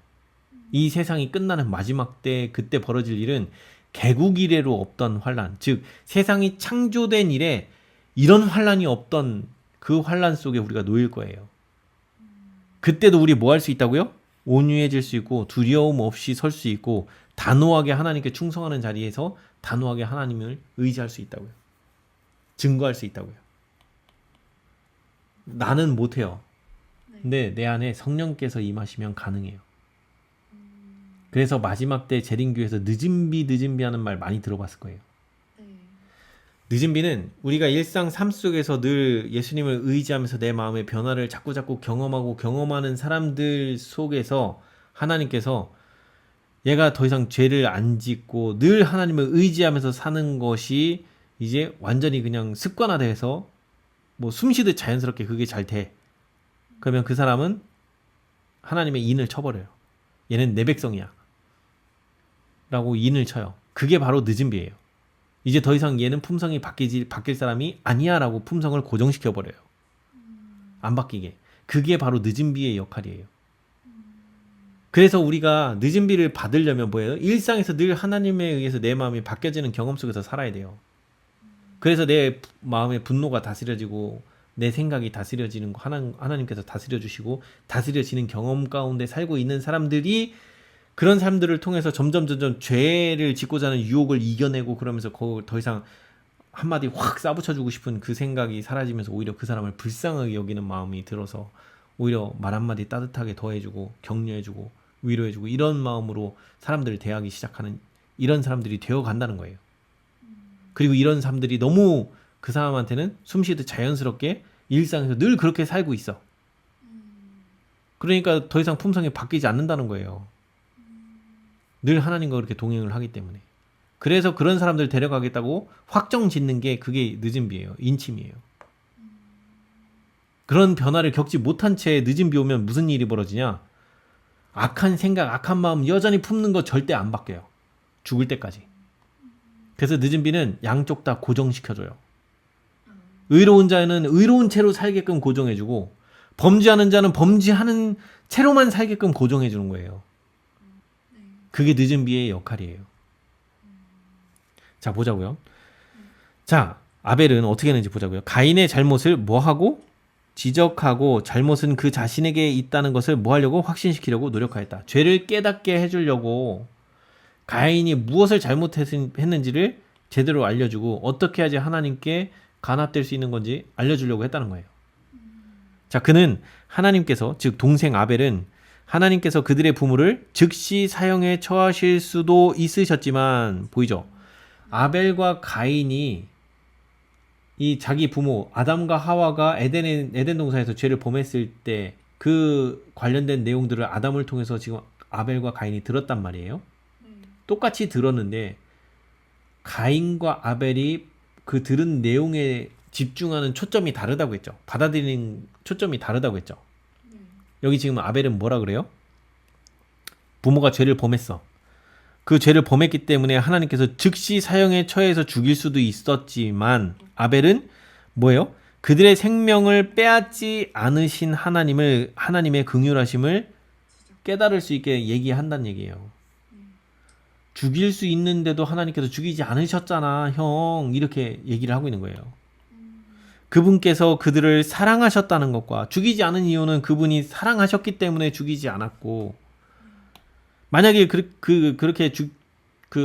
이 세상이 끝나는 마지막 때 그때 벌어질 일은 개국 이래로 없던 환란, 즉 세상이 창조된 이래 이런 환란이 없던 그 환란 속에 우리가 놓일 거예요. 그때도 우리 뭐 할 수 있다고요? 온유해질 수 있고 두려움 없이 설 수 있고 단호하게 하나님께 충성하는 자리에서 단호하게 하나님을 의지할 수 있다고요. 증거할 수 있다고요. 나는 못해요. 근데 내 안에 성령께서 임하시면 가능해요. 그래서 마지막 때 재림교에서 늦은비 하는 말 많이 들어봤을 거예요. 늦은비는 우리가 일상 삶 속에서 늘 예수님을 의지하면서 내 마음의 변화를 자꾸 경험하고 경험하는 사람들 속에서 하나님께서 얘가 더 이상 죄를 안 짓고 늘 하나님을 의지하면서 사는 것이 이제 완전히 그냥 습관화돼서 뭐 숨쉬듯 자연스럽게 그게 잘 돼. 그러면 그 사람은 하나님의 인을 쳐버려요. 얘는 내 백성이야. 라고 인을 쳐요. 그게 바로 늦은비예요. 이제 더 이상 얘는 품성이 바뀔 사람이 아니야 라고 품성을 고정시켜버려요. 안 바뀌게. 그게 바로 늦은비의 역할이에요. 그래서 우리가 늦은비를 받으려면 뭐예요? 일상에서 늘 하나님에 의해서 내 마음이 바뀌어지는 경험 속에서 살아야 돼요. 그래서 내 마음의 분노가 다스려지고 내 생각이 다스려지는 거 하나님께서 다스려주시고 다스려지는 경험 가운데 살고 있는 사람들이 그런 사람들을 통해서 점점 죄를 짓고자 하는 유혹을 이겨내고 그러면서 더 이상 한마디 확 싸붙여주고 싶은 그 생각이 사라지면서 오히려 그 사람을 불쌍하게 여기는 마음이 들어서 오히려 말 한마디 따뜻하게 더해주고 격려해주고 위로해주고 이런 마음으로 사람들을 대하기 시작하는 이런 사람들이 되어간다는 거예요. 그리고 이런 사람들이 너무 그 사람한테는 숨쉬듯 자연스럽게 일상에서 늘 그렇게 살고 있어. 그러니까 더 이상 품성이 바뀌지 않는다는 거예요. 늘 하나님과 그렇게 동행을 하기 때문에. 그래서 그런 사람들 데려가겠다고 확정 짓는 게 그게 늦은비예요. 인침이에요. 그런 변화를 겪지 못한 채 늦은비 오면 무슨 일이 벌어지냐? 악한 생각, 악한 마음 여전히 품는 거 절대 안 바뀌어요. 죽을 때까지. 그래서 늦은비는 양쪽 다 고정시켜줘요. 의로운 자는 의로운 채로 살게끔 고정해주고 범죄하는 자는 범죄하는 채로만 살게끔 고정해주는 거예요. 그게 늦은비의 역할이에요. 자, 보자고요. 자, 아벨은 어떻게 했는지 보자고요. 가인의 잘못을 뭐하고? 지적하고 잘못은 그 자신에게 있다는 것을 뭐 하려고? 확신시키려고 노력하였다. 죄를 깨닫게 해주려고 가인이 무엇을 잘못했는지를 제대로 알려주고 어떻게 해야지 하나님께 간합될 수 있는 건지 알려주려고 했다는 거예요. 자, 그는 하나님께서 즉 동생 아벨은 하나님께서 그들의 부모를 즉시 사형에 처하실 수도 있으셨지만 보이죠? 아벨과 가인이 이 자기 부모 아담과 하와가 에덴 동산에서 죄를 범했을 때 그 관련된 내용들을 아담을 통해서 지금 아벨과 가인이 들었단 말이에요. 똑같이 들었는데 가인과 아벨이 그 들은 내용에 집중하는 초점이 다르다고 했죠. 받아들이는 초점이 다르다고 했죠. 여기 지금 아벨은 뭐라 그래요? 부모가 죄를 범했어. 그 죄를 범했기 때문에 하나님께서 즉시 사형에 처해서 죽일 수도 있었지만 아벨은 뭐예요? 그들의 생명을 빼앗지 않으신 하나님의 긍휼하심을 깨달을 수 있게 얘기한다는 얘기예요. 죽일 수 있는데도 하나님께서 죽이지 않으셨잖아, 형. 이렇게 얘기를 하고 있는 거예요. 그분께서 그들을 사랑하셨다는 것과 죽이지 않은 이유는 그분이 사랑하셨기 때문에 죽이지 않았고 만약에 그렇게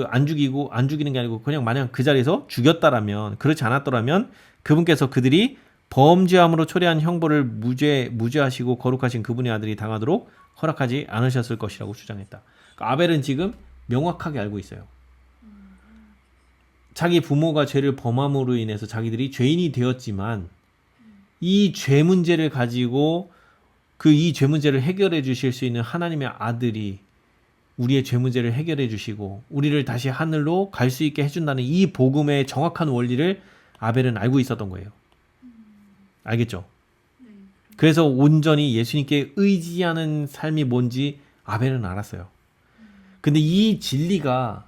안 죽이는 게 아니고 그냥 마냥 그 자리에서 죽였다라면 그렇지 않았더라면 그분께서 그들이 범죄함으로 초래한 형벌을 무죄하시고 거룩하신 그분의 아들이 당하도록 허락하지 않으셨을 것이라고 주장했다. 그러니까 아벨은 지금 명확하게 알고 있어요. 자기 부모가 죄를 범함으로 인해서 자기들이 죄인이 되었지만 이 죄 문제를 가지고 이 죄 문제를 해결해 주실 수 있는 하나님의 아들이 우리의 죄 문제를 해결해 주시고 우리를 다시 하늘로 갈 수 있게 해준다는 이 복음의 정확한 원리를 아벨은 알고 있었던 거예요. 알겠죠? 그래서 온전히 예수님께 의지하는 삶이 뭔지 아벨은 알았어요. 근데 이 진리가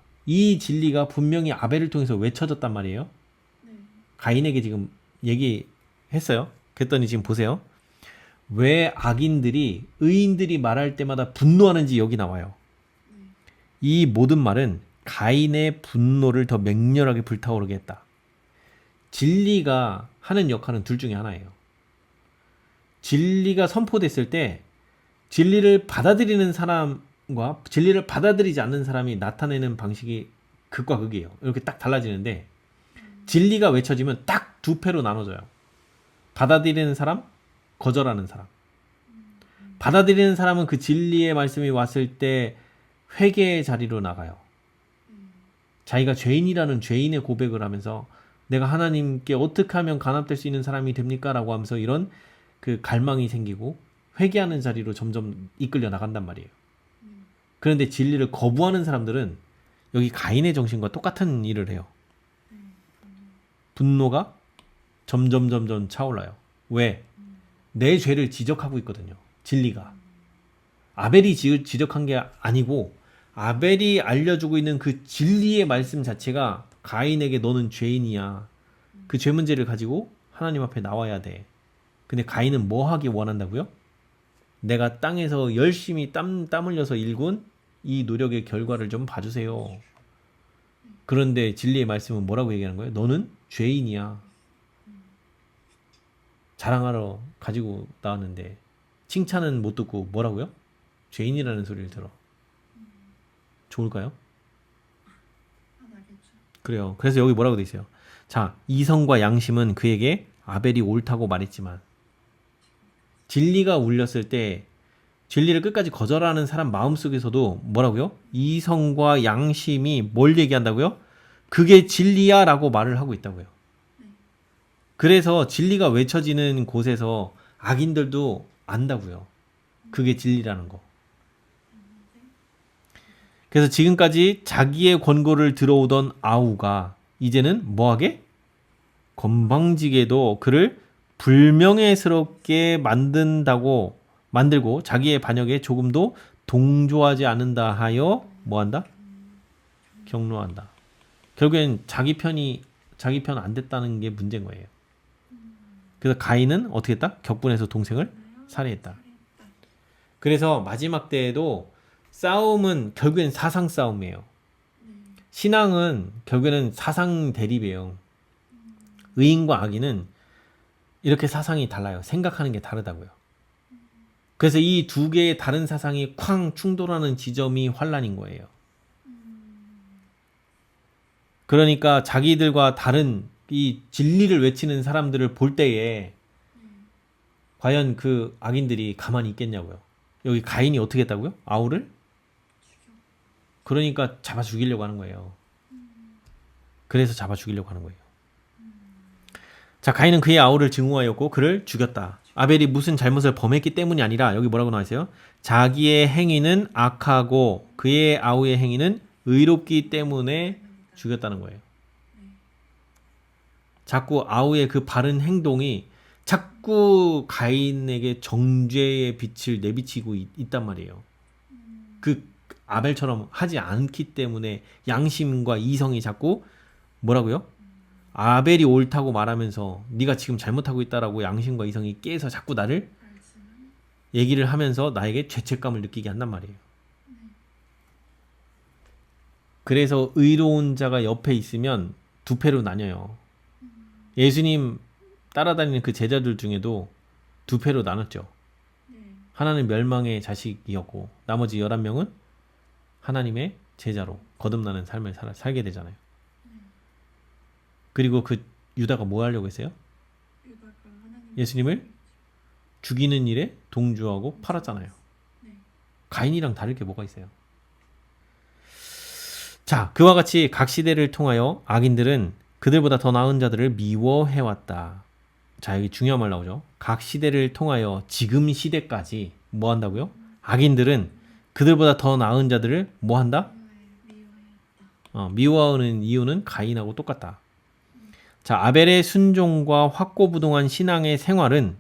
분명히 아벨을 통해서 외쳐졌단 말이에요. 가인에게 지금 얘기했어요. 그랬더니 지금 보세요. 왜 악인들이 의인들이 말할 때마다 분노하는지 여기 나와요. 이 모든 말은 가인의 분노를 더 맹렬하게 불타오르게 했다. 진리가 하는 역할은 둘 중에 하나예요. 진리가 선포됐을 때 진리를 받아들이는 사람과 진리를 받아들이지 않는 사람이 나타내는 방식이 극과 극이에요. 이렇게 딱 달라지는데 진리가 외쳐지면 딱 두 패로 나눠져요. 받아들이는 사람, 거절하는 사람. 받아들이는 사람은 그 진리의 말씀이 왔을 때 회개의 자리로 나가요. 자기가 죄인이라는 죄인의 고백을 하면서 내가 하나님께 어떻게 하면 간합될 수 있는 사람이 됩니까? 라고 하면서 이런 그 갈망이 생기고 회개하는 자리로 점점 이끌려 나간단 말이에요. 그런데 진리를 거부하는 사람들은 여기 가인의 정신과 똑같은 일을 해요. 분노가 점점 차올라요. 왜? 내 죄를 지적하고 있거든요. 진리가. 아벨이 지적한 게 아니고 아벨이 알려주고 있는 그 진리의 말씀 자체가 가인에게 너는 죄인이야. 그 죄 문제를 가지고 하나님 앞에 나와야 돼. 근데 가인은 뭐 하기 원한다고요? 내가 땅에서 열심히 땀 흘려서 일군 이 노력의 결과를 좀 봐주세요. 그런데 진리의 말씀은 뭐라고 얘기하는 거예요? 너는 죄인이야. 자랑하러 가지고 나왔는데 칭찬은 못 듣고 뭐라고요? 죄인이라는 소리를 들어. 좋을까요? 그래요. 그래서 여기 뭐라고 돼 있어요? 자, 이성과 양심은 그에게 아벨이 옳다고 말했지만 진리가 울렸을 때 진리를 끝까지 거절하는 사람 마음속에서도 뭐라고요? 이성과 양심이 뭘 얘기한다고요? 그게 진리야 라고 말을 하고 있다고요. 그래서 진리가 외쳐지는 곳에서 악인들도 안다고요. 그게 진리라는 거. 그래서 지금까지 자기의 권고를 들어오던 아우가 이제는 뭐하게? 건방지게도 그를 불명예스럽게 만들고 자기의 반역에 조금도 동조하지 않는다 하여 뭐한다? 경로한다. 결국엔 자기 편 안 됐다는 게 문제인 거예요. 그래서 가인은 어떻게 했다? 격분해서 동생을 살해했다. 그래서 마지막 때에도 싸움은 결국엔 사상 싸움이에요. 신앙은 결국에는 사상 대립이에요. 의인과 악인은 이렇게 사상이 달라요. 생각하는 게 다르다고요. 그래서 이 두 개의 다른 사상이 쾅 충돌하는 지점이 환란인 거예요. 그러니까 자기들과 다른 이 진리를 외치는 사람들을 볼 때에 과연 그 악인들이 가만히 있겠냐고요. 여기 가인이 어떻게 했다고요? 아우를? 그러니까 잡아 죽이려고 하는 거예요. 그래서 잡아 죽이려고 하는 거예요. 자, 가인은 그의 아우를 증오하였고 그를 죽였다. 아벨이 무슨 잘못을 범했기 때문이 아니라 여기 뭐라고 나와 있어요? 자기의 행위는 악하고 그의 아우의 행위는 의롭기 때문에 죽였다는 거예요. 자꾸 아우의 그 바른 행동이 자꾸 가인에게 정죄의 빛을 내비치고 있단 말이에요. 그 아벨처럼 하지 않기 때문에 양심과 이성이 자꾸 뭐라고요? 아벨이 옳다고 말하면서 네가 지금 잘못하고 있다라고 양심과 이성이 깨서 자꾸 나를 얘기를 하면서 나에게 죄책감을 느끼게 한단 말이에요. 그래서 의로운 자가 옆에 있으면 두 패로 나뉘어요. 예수님 따라다니는 그 제자들 중에도 두 패로 나눴죠. 네. 하나는 멸망의 자식이었고 나머지 11명은 하나님의 제자로 거듭나는 삶을 살게 되잖아요. 그리고 그 유다가 뭐 하려고 했어요? 유다가 하나님 예수님을 죽이는 일에 동조하고 팔았잖아요. 네. 가인이랑 다를 게 뭐가 있어요? 자, 그와 같이 각 시대를 통하여 악인들은 그들보다 더 나은 자들을 미워해왔다. 자, 여기 중요한 말 나오죠. 각 시대를 통하여 지금 시대까지 뭐 한다고요? 악인들은 그들보다 더 나은 자들을 뭐 한다? 미워했다. 미워하는 이유는 가인하고 똑같다. 자, 아벨의 순종과 확고부동한 신앙의 생활은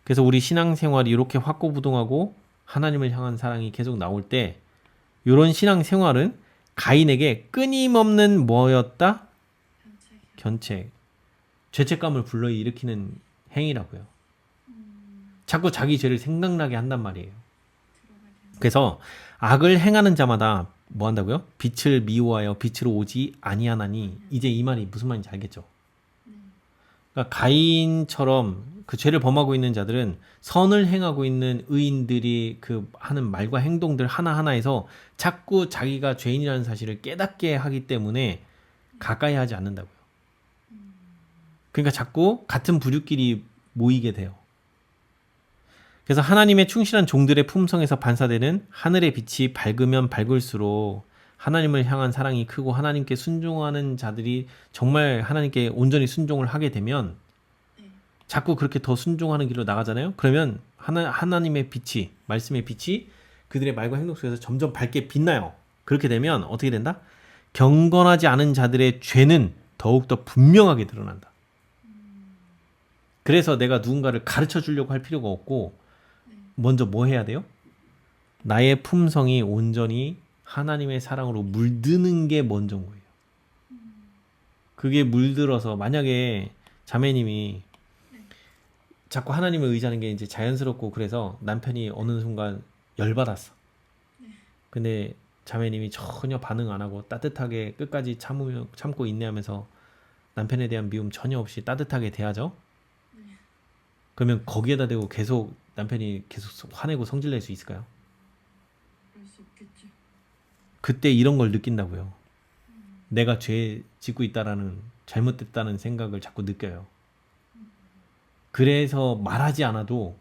그래서 우리 신앙생활이 이렇게 확고부동하고 하나님을 향한 사랑이 계속 나올 때 이런 신앙생활은 가인에게 끊임없는 뭐였다? 현책이요. 견책, 죄책감을 불러일으키는 행위라고요. 자꾸 자기 죄를 생각나게 한단 말이에요. 그래서 악을 행하는 자마다 뭐 한다고요? 빛을 미워하여 빛으로 오지 아니하나니. 이제 이 말이 무슨 말인지 알겠죠? 그러니까 가인처럼 그 죄를 범하고 있는 자들은 선을 행하고 있는 의인들이 그 하는 말과 행동들 하나하나에서 자꾸 자기가 죄인이라는 사실을 깨닫게 하기 때문에 가까이 하지 않는다고요. 그러니까 자꾸 같은 부류끼리 모이게 돼요. 그래서 하나님의 충실한 종들의 품성에서 반사되는 하늘의 빛이 밝으면 밝을수록 하나님을 향한 사랑이 크고 하나님께 순종하는 자들이 정말 하나님께 온전히 순종을 하게 되면 자꾸 그렇게 더 순종하는 길로 나가잖아요. 그러면 하나님의 빛이, 말씀의 빛이 그들의 말과 행동 속에서 점점 밝게 빛나요. 그렇게 되면 어떻게 된다? 경건하지 않은 자들의 죄는 더욱더 분명하게 드러난다. 그래서 내가 누군가를 가르쳐 주려고 할 필요가 없고 먼저 뭐 해야 돼요? 나의 품성이 온전히 하나님의 사랑으로 물드는 게 먼저인 거예요. 그게 물들어서 만약에 자매님이 자꾸 하나님을 의지하는 게 이제 자연스럽고 그래서 남편이 어느 순간 열받았어. 근데 자매님이 전혀 반응 안 하고 따뜻하게 끝까지 참고 인내하면서 남편에 대한 미움 전혀 없이 따뜻하게 대하죠. 그러면 거기에다 대고 계속 남편이 계속 화내고 성질낼 수 있을까요? 그럴 수 있겠죠. 그때 이런 걸 느낀다고요. 내가 죄 짓고 있다라는 잘못됐다는 생각을 자꾸 느껴요. 그래서 말하지 않아도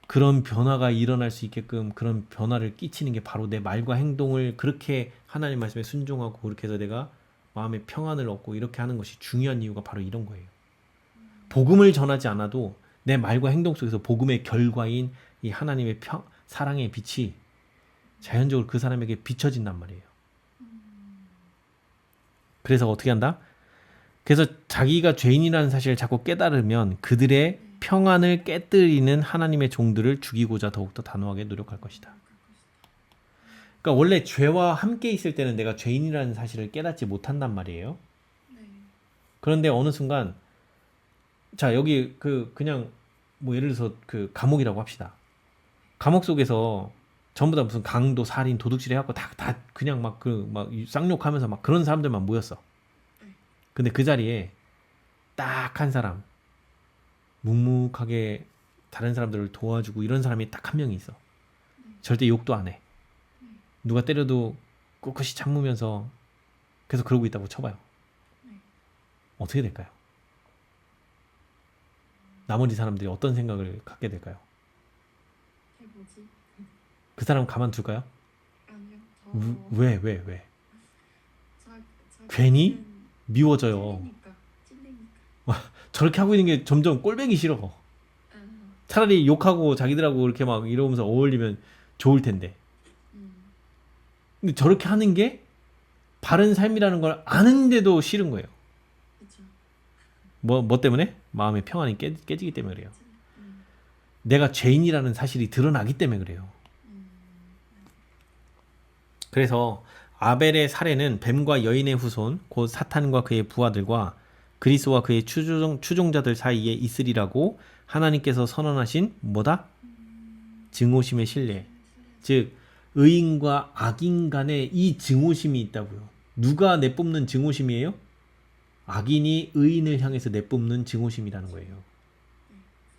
그런 변화가 일어날 수 있게끔 그런 변화를 끼치는 게 바로 내 말과 행동을 그렇게 하나님 말씀에 순종하고 그렇게 해서 내가 마음의 평안을 얻고 이렇게 하는 것이 중요한 이유가 바로 이런 거예요. 복음을 전하지 않아도 내 말과 행동 속에서 복음의 결과인 이 하나님의 사랑의 빛이 자연적으로 그 사람에게 비춰진단 말이에요. 그래서 어떻게 한다? 그래서 자기가 죄인이라는 사실을 자꾸 깨달으면 그들의 평안을 깨뜨리는 하나님의 종들을 죽이고자 더욱더 단호하게 노력할 것이다. 그러니까 원래 죄와 함께 있을 때는 내가 죄인이라는 사실을 깨닫지 못한단 말이에요. 그런데 어느 순간 자 여기 그냥 뭐 예를 들어서 그 감옥이라고 합시다. 감옥 속에서 전부 다 무슨 강도, 살인, 도둑질 해갖고 다 그냥 막 쌍욕하면서 막 그런 사람들만 모였어. 근데 그 자리에 딱 한 사람 묵묵하게 다른 사람들을 도와주고 이런 사람이 딱 한 명이 있어. 절대 욕도 안 해. 누가 때려도 꿋꿋이 참으면서 계속 그러고 있다고 쳐봐요. 어떻게 될까요? 나머지 사람들이 어떤 생각을 갖게 될까요? 뭐지? 그 사람 가만둘까요? 아니요. 왜? 괜히 미워져요. 찔리니까. 저렇게 하고 있는 게 점점 꼴보기 싫어. 차라리 욕하고 자기들하고 이렇게 막 이러면서 어울리면 좋을 텐데. 근데 저렇게 하는 게 바른 삶이라는 걸 아는데도 싫은 거예요. 그렇죠. 뭐 때문에? 마음의 평안이 깨지기 때문에 그래요. 내가 죄인이라는 사실이 드러나기 때문에 그래요. 그래서 아벨의 사례는 뱀과 여인의 후손 곧 사탄과 그의 부하들과 그리스와 그의 추종자들 사이에 있으리라고 하나님께서 선언하신 뭐다? 증오심의 신뢰. 즉 의인과 악인 간에 이 증오심이 있다고요. 누가 내뿜는 증오심이에요? 악인이 의인을 향해서 내뿜는 증오심이라는 거예요.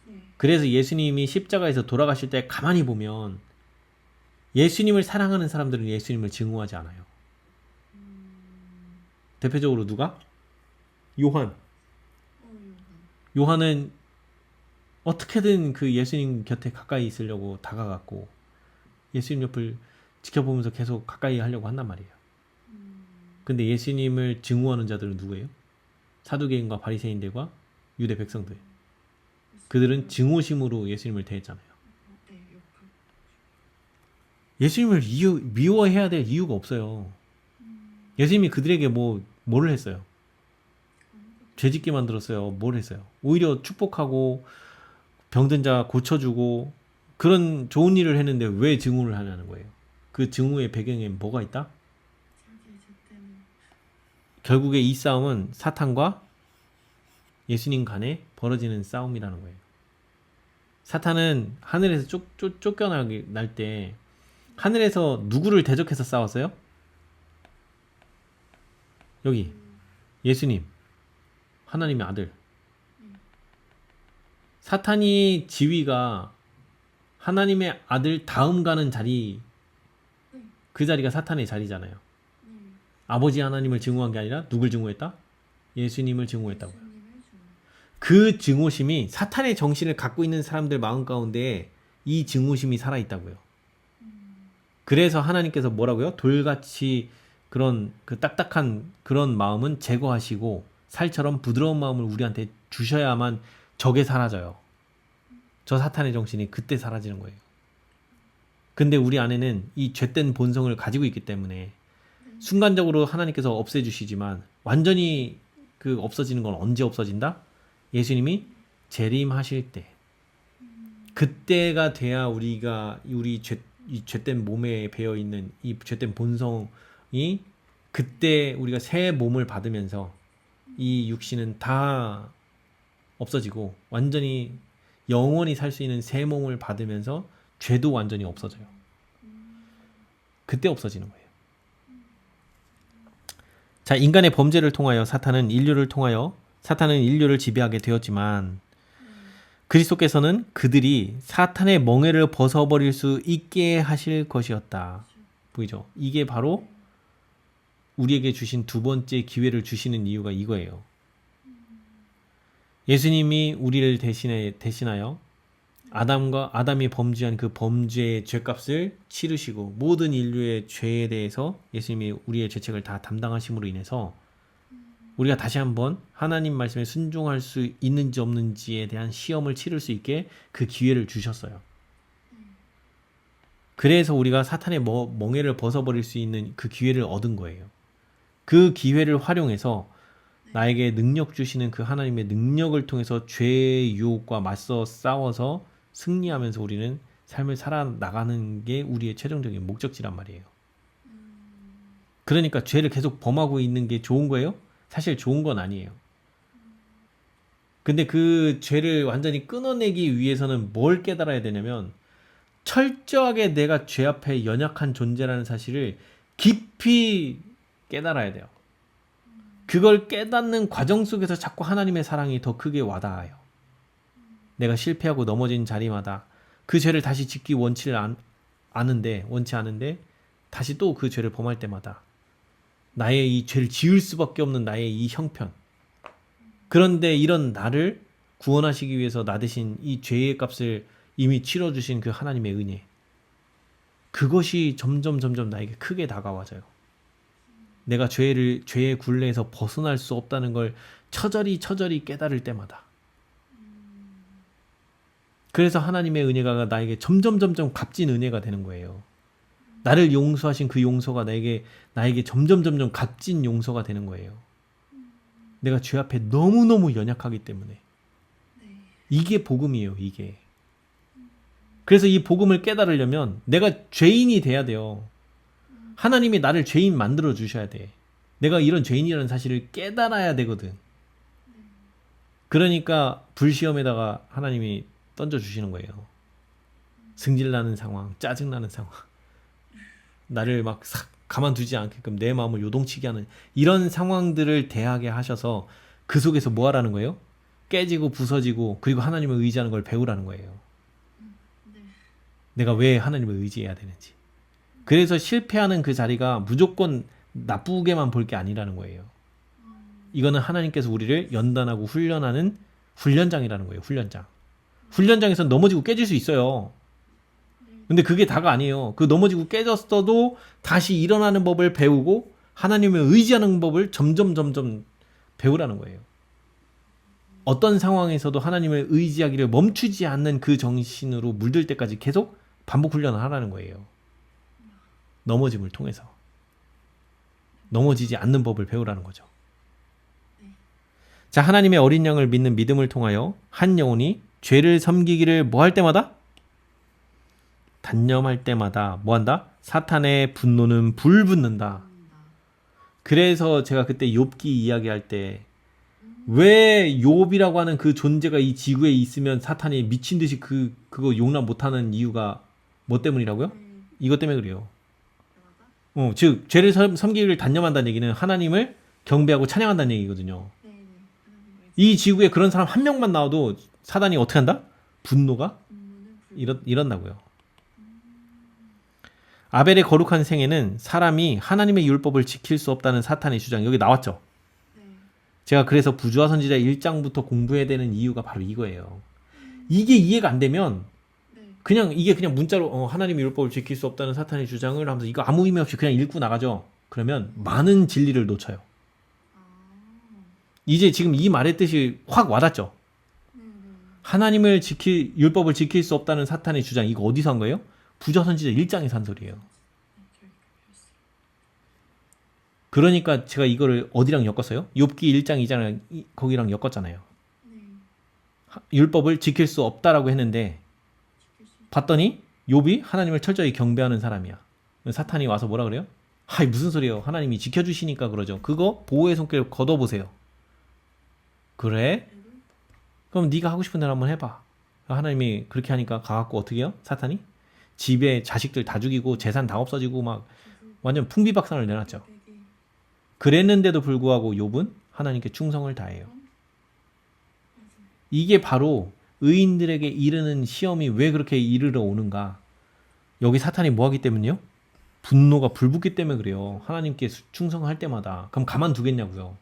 네. 그래서 예수님이 십자가에서 돌아가실 때 가만히 보면 예수님을 사랑하는 사람들은 예수님을 증오하지 않아요. 대표적으로 누가? 요한. 요한은 어떻게든 그 예수님 곁에 가까이 있으려고 다가갔고 예수님 옆을 지켜보면서 계속 가까이 하려고 한단 말이에요. 근데 예수님을 증오하는 자들은 누구예요? 사두개인과 바리새인들과 유대 백성들. 그들은 증오심으로 예수님을 대했잖아요. 네, 욕하고. 예수님을 미워해야 될 이유가 없어요. 예수님이 그들에게 뭐를 했어요? 죄짓게 만들었어요. 뭘 했어요? 오히려 축복하고 병든 자 고쳐주고 그런 좋은 일을 했는데 왜 증오를 하냐는 거예요. 그 증오의 배경에 뭐가 있다? 자기 죄 때문에. 결국에 이 싸움은 사탄과 예수님 간에 벌어지는 싸움이라는 거예요. 사탄은 하늘에서 쫓겨나게 날 때 하늘에서 누구를 대적해서 싸웠어요? 여기 예수님, 하나님의 아들. 사탄이 지위가 하나님의 아들 다음 가는 자리, 그 자리가 사탄의 자리잖아요. 아버지 하나님을 증오한 게 아니라 누굴 증오했다? 예수님을 증오했다고요. 그 증오심이 사탄의 정신을 갖고 있는 사람들 마음 가운데 이 증오심이 살아있다고요. 그래서 하나님께서 뭐라고요? 돌같이 그런 그 딱딱한 그런 마음은 제거하시고 살처럼 부드러운 마음을 우리한테 주셔야만 저게 사라져요. 저 사탄의 정신이 그때 사라지는 거예요. 근데 우리 안에는 이 죄된 본성을 가지고 있기 때문에 순간적으로 하나님께서 없애주시지만 완전히 그 없어지는 건 언제 없어진다? 예수님이 재림하실 때. 그때가 돼야 우리가 이 죄된 몸에 배어 있는 이 죄된 본성이 그때 우리가 새 몸을 받으면서 이 육신은 다 없어지고 완전히 영원히 살 수 있는 새 몸을 받으면서 죄도 완전히 없어져요. 그때 없어지는 거예요. 자, 인간의 범죄를 통하여 사탄은 인류를 지배하게 되었지만 그리스도께서는 그들이 사탄의 멍에를 벗어버릴 수 있게 하실 것이었다. 보이죠? 이게 바로 우리에게 주신 두 번째 기회를 주시는 이유가 이거예요. 예수님이 우리를 대신하여 아담이 범죄한 그 범죄의 죄값을 치르시고 모든 인류의 죄에 대해서 예수님이 우리의 죄책을 다 담당하심으로 인해서 우리가 다시 한번 하나님 말씀에 순종할 수 있는지 없는지에 대한 시험을 치를 수 있게 그 기회를 주셨어요. 그래서 우리가 사탄의 멍에를 벗어버릴 수 있는 그 기회를 얻은 거예요. 그 기회를 활용해서 나에게 능력 주시는 그 하나님의 능력을 통해서 죄의 유혹과 맞서 싸워서 승리하면서 우리는 삶을 살아나가는 게 우리의 최종적인 목적지란 말이에요. 그러니까 죄를 계속 범하고 있는 게 좋은 거예요? 사실 좋은 건 아니에요. 근데 그 죄를 완전히 끊어내기 위해서는 뭘 깨달아야 되냐면 철저하게 내가 죄 앞에 연약한 존재라는 사실을 깊이 깨달아야 돼요. 그걸 깨닫는 과정 속에서 자꾸 하나님의 사랑이 더 크게 와닿아요. 내가 실패하고 넘어진 자리마다 그 죄를 다시 짓기 원치 않은데 다시 또 그 죄를 범할 때마다 나의 이 죄를 지을 수밖에 없는 나의 이 형편. 그런데 이런 나를 구원하시기 위해서 나 대신 이 죄의 값을 이미 치러주신 그 하나님의 은혜. 그것이 점점 나에게 크게 다가와져요. 내가 죄의 굴레에서 벗어날 수 없다는 걸 처절히 깨달을 때마다. 그래서 하나님의 은혜가 나에게 점점 값진 은혜가 되는 거예요. 나를 용서하신 그 용서가 나에게 점점 값진 용서가 되는 거예요. 내가 죄 앞에 너무너무 연약하기 때문에. 이게 복음이에요, 이게. 그래서 이 복음을 깨달으려면 내가 죄인이 돼야 돼요. 하나님이 나를 죄인 만들어 주셔야 돼. 내가 이런 죄인이라는 사실을 깨달아야 되거든. 그러니까 불시험에다가 하나님이 던져주시는 거예요. 승질나는 상황, 짜증나는 상황. 나를 막 가만두지 않게끔 내 마음을 요동치게 하는 이런 상황들을 대하게 하셔서 그 속에서 뭐 하라는 거예요? 깨지고 부서지고 그리고 하나님을 의지하는 걸 배우라는 거예요. 네. 내가 왜 하나님을 의지해야 되는지. 그래서 실패하는 그 자리가 무조건 나쁘게만 볼 게 아니라는 거예요. 이거는 하나님께서 우리를 연단하고 훈련하는 훈련장이라는 거예요. 훈련장. 훈련장에서 넘어지고 깨질 수 있어요. 근데 그게 다가 아니에요. 그 넘어지고 깨졌어도 다시 일어나는 법을 배우고 하나님을 의지하는 법을 점점 배우라는 거예요. 어떤 상황에서도 하나님을 의지하기를 멈추지 않는 그 정신으로 물들 때까지 계속 반복 훈련을 하라는 거예요. 넘어짐을 통해서. 넘어지지 않는 법을 배우라는 거죠. 자, 하나님의 어린 양을 믿는 믿음을 통하여 한 영혼이 죄를 섬기기를 뭐 할 때마다? 단념할 때마다 뭐 한다? 사탄의 분노는 불붙는다. 그래서 제가 그때 욥기 이야기할 때 왜 욥이라고 하는 그 존재가 이 지구에 있으면 사탄이 미친 듯이 그거 용납 못하는 이유가 뭐 때문이라고요? 이것 때문에 그래요. 즉 죄를 섬기기를 단념한다는 얘기는 하나님을 경배하고 찬양한다는 얘기거든요. 이 지구에 그런 사람 한 명만 나와도 사단이 어떻게 한다? 분노가 일어나고요. 아벨의 거룩한 생애는 사람이 하나님의 율법을 지킬 수 없다는 사탄의 주장. 여기 나왔죠? 제가 그래서 부조화 선지자 1장부터 공부해야 되는 이유가 바로 이거예요. 이게 이해가 안 되면 이게 그냥 문자로 하나님의 율법을 지킬 수 없다는 사탄의 주장을 하면서 이거 아무 의미 없이 그냥 읽고 나가죠. 그러면 많은 진리를 놓쳐요. 이제 지금 이 말의 뜻이 확 와닿죠. 하나님을 율법을 지킬 수 없다는 사탄의 주장, 이거 어디서 한 거예요? 부조화 선지자 1장에서 한 소리예요. 그러니까 제가 이거를 어디랑 엮었어요? 욥기 1장 2장 거기랑 엮었잖아요. 율법을 지킬 수 없다라고 했는데 봤더니 욥이 하나님을 철저히 경배하는 사람이야. 사탄이 와서 뭐라 그래요? 아이 무슨 소리예요? 하나님이 지켜주시니까 그러죠. 그거 보호의 손길을 걷어보세요. 그래? 그럼 네가 하고 싶은 대로 한번 해봐. 하나님이 그렇게 하니까 가갖고 어떻게 해요? 사탄이? 집에 자식들 다 죽이고 재산 다 없어지고 막 완전 풍비박산을 내놨죠. 그랬는데도 불구하고 욥은 하나님께 충성을 다해요. 이게 바로 의인들에게 이르는 시험이 왜 그렇게 이르러 오는가? 여기 사탄이 뭐 하기 때문이요? 분노가 불붙기 때문에 그래요. 하나님께 충성할 때마다. 그럼 가만두겠냐고요.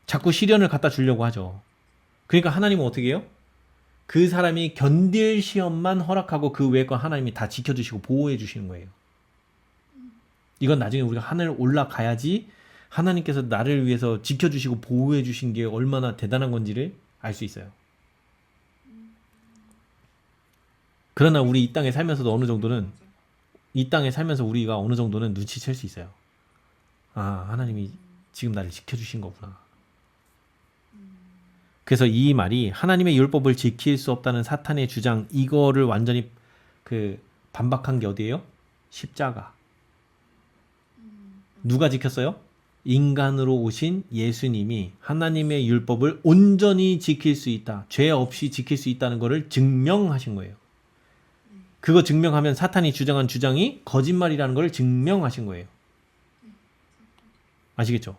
자꾸 시련을 갖다 주려고 하죠. 그러니까 하나님은 어떻게 해요? 그 사람이 견딜 시험만 허락하고 그 외의 건 하나님이 다 지켜주시고 보호해 주시는 거예요. 이건 나중에 우리가 하늘 올라가야지 하나님께서 나를 위해서 지켜주시고 보호해 주신 게 얼마나 대단한 건지를 알 수 있어요. 그러나 우리 이 땅에 살면서도 어느 정도는 이 땅에 살면서 우리가 어느 정도는 눈치챌 수 있어요. 아, 하나님이 지금 나를 지켜주신 거구나. 그래서 이 말이 하나님의 율법을 지킬 수 없다는 사탄의 주장, 이거를 완전히 반박한 게 어디예요? 십자가. 누가 지켰어요? 인간으로 오신 예수님이 하나님의 율법을 온전히 지킬 수 있다. 죄 없이 지킬 수 있다는 것을 증명하신 거예요. 그거 증명하면 사탄이 주장한 주장이 거짓말이라는 걸 증명하신 거예요. 아시겠죠?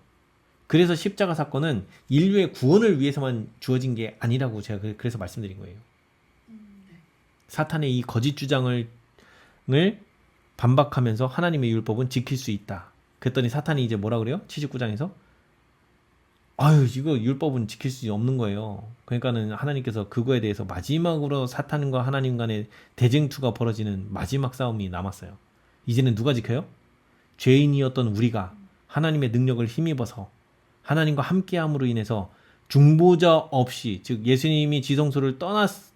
그래서 십자가 사건은 인류의 구원을 위해서만 주어진 게 아니라고 제가 그래서 말씀드린 거예요. 사탄의 이 거짓 주장을 반박하면서 하나님의 율법은 지킬 수 있다. 그랬더니 사탄이 이제 뭐라 그래요? 79장에서 아유 이거 율법은 지킬 수 없는 거예요. 그러니까는 하나님께서 그거에 대해서 마지막으로 사탄과 하나님 간의 대쟁투가 벌어지는 마지막 싸움이 남았어요. 이제는 누가 지켜요? 죄인이었던 우리가 하나님의 능력을 힘입어서 하나님과 함께함으로 인해서 중보자 없이, 즉 예수님이 지성소를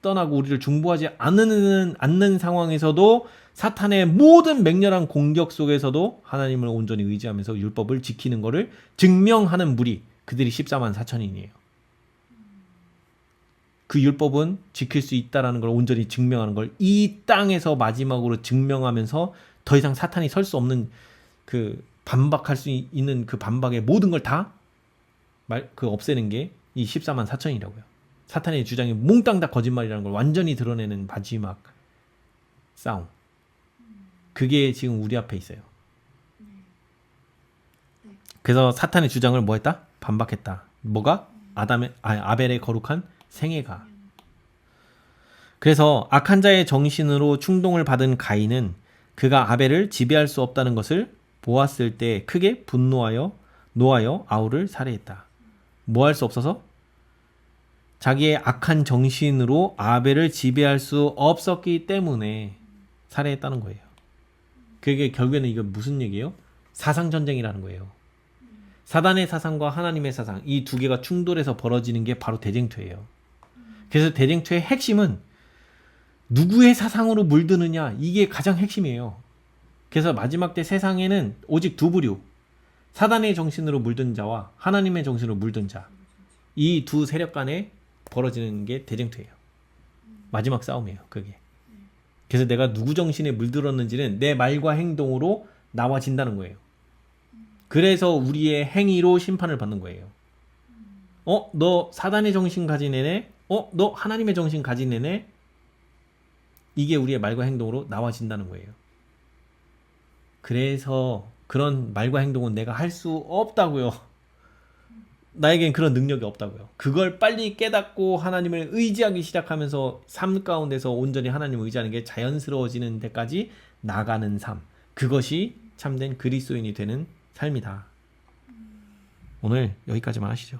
떠나고 우리를 중보하지 않는 상황에서도 사탄의 모든 맹렬한 공격 속에서도 하나님을 온전히 의지하면서 율법을 지키는 것을 증명하는 무리, 그들이 14만 4천인이에요. 그 율법은 지킬 수 있다라는 걸 온전히 증명하는 걸 이 땅에서 마지막으로 증명하면서 더 이상 사탄이 설 수 없는 반박할 수 있는 그 반박의 모든 걸 다 없애는 게 이 14만 4천이라고요. 사탄의 주장이 몽땅 다 거짓말이라는 걸 완전히 드러내는 마지막 싸움. 그게 지금 우리 앞에 있어요. 그래서 사탄의 주장을 뭐 했다? 반박했다. 뭐가? 아벨의 거룩한 생애가. 그래서 악한 자의 정신으로 충동을 받은 가인은 그가 아벨을 지배할 수 없다는 것을 보았을 때 크게 노하여 아우를 살해했다. 뭐 할 수 없어서? 자기의 악한 정신으로 아벨을 지배할 수 없었기 때문에 살해했다는 거예요. 그게 결국에는 이거 무슨 얘기예요? 사상전쟁이라는 거예요. 사단의 사상과 하나님의 사상, 이 두 개가 충돌해서 벌어지는 게 바로 대쟁투예요. 그래서 대쟁투의 핵심은 누구의 사상으로 물드느냐, 이게 가장 핵심이에요. 그래서 마지막 때 세상에는 오직 두 부류, 사단의 정신으로 물든 자와 하나님의 정신으로 물든 자, 이 두 세력 간에 벌어지는 게 대쟁투예요. 마지막 싸움이에요, 그게. 그래서 내가 누구 정신에 물들었는지는 내 말과 행동으로 나와진다는 거예요. 그래서 우리의 행위로 심판을 받는 거예요. 너 사단의 정신 가진 애네? 너 하나님의 정신 가진 애네? 이게 우리의 말과 행동으로 나와진다는 거예요. 그래서 그런 말과 행동은 내가 할 수 없다고요. 나에겐 그런 능력이 없다고요. 그걸 빨리 깨닫고 하나님을 의지하기 시작하면서 삶 가운데서 온전히 하나님을 의지하는 게 자연스러워지는 데까지 나가는 삶. 그것이 참된 그리스도인이 되는 삶이다. 오늘 여기까지만 하시죠.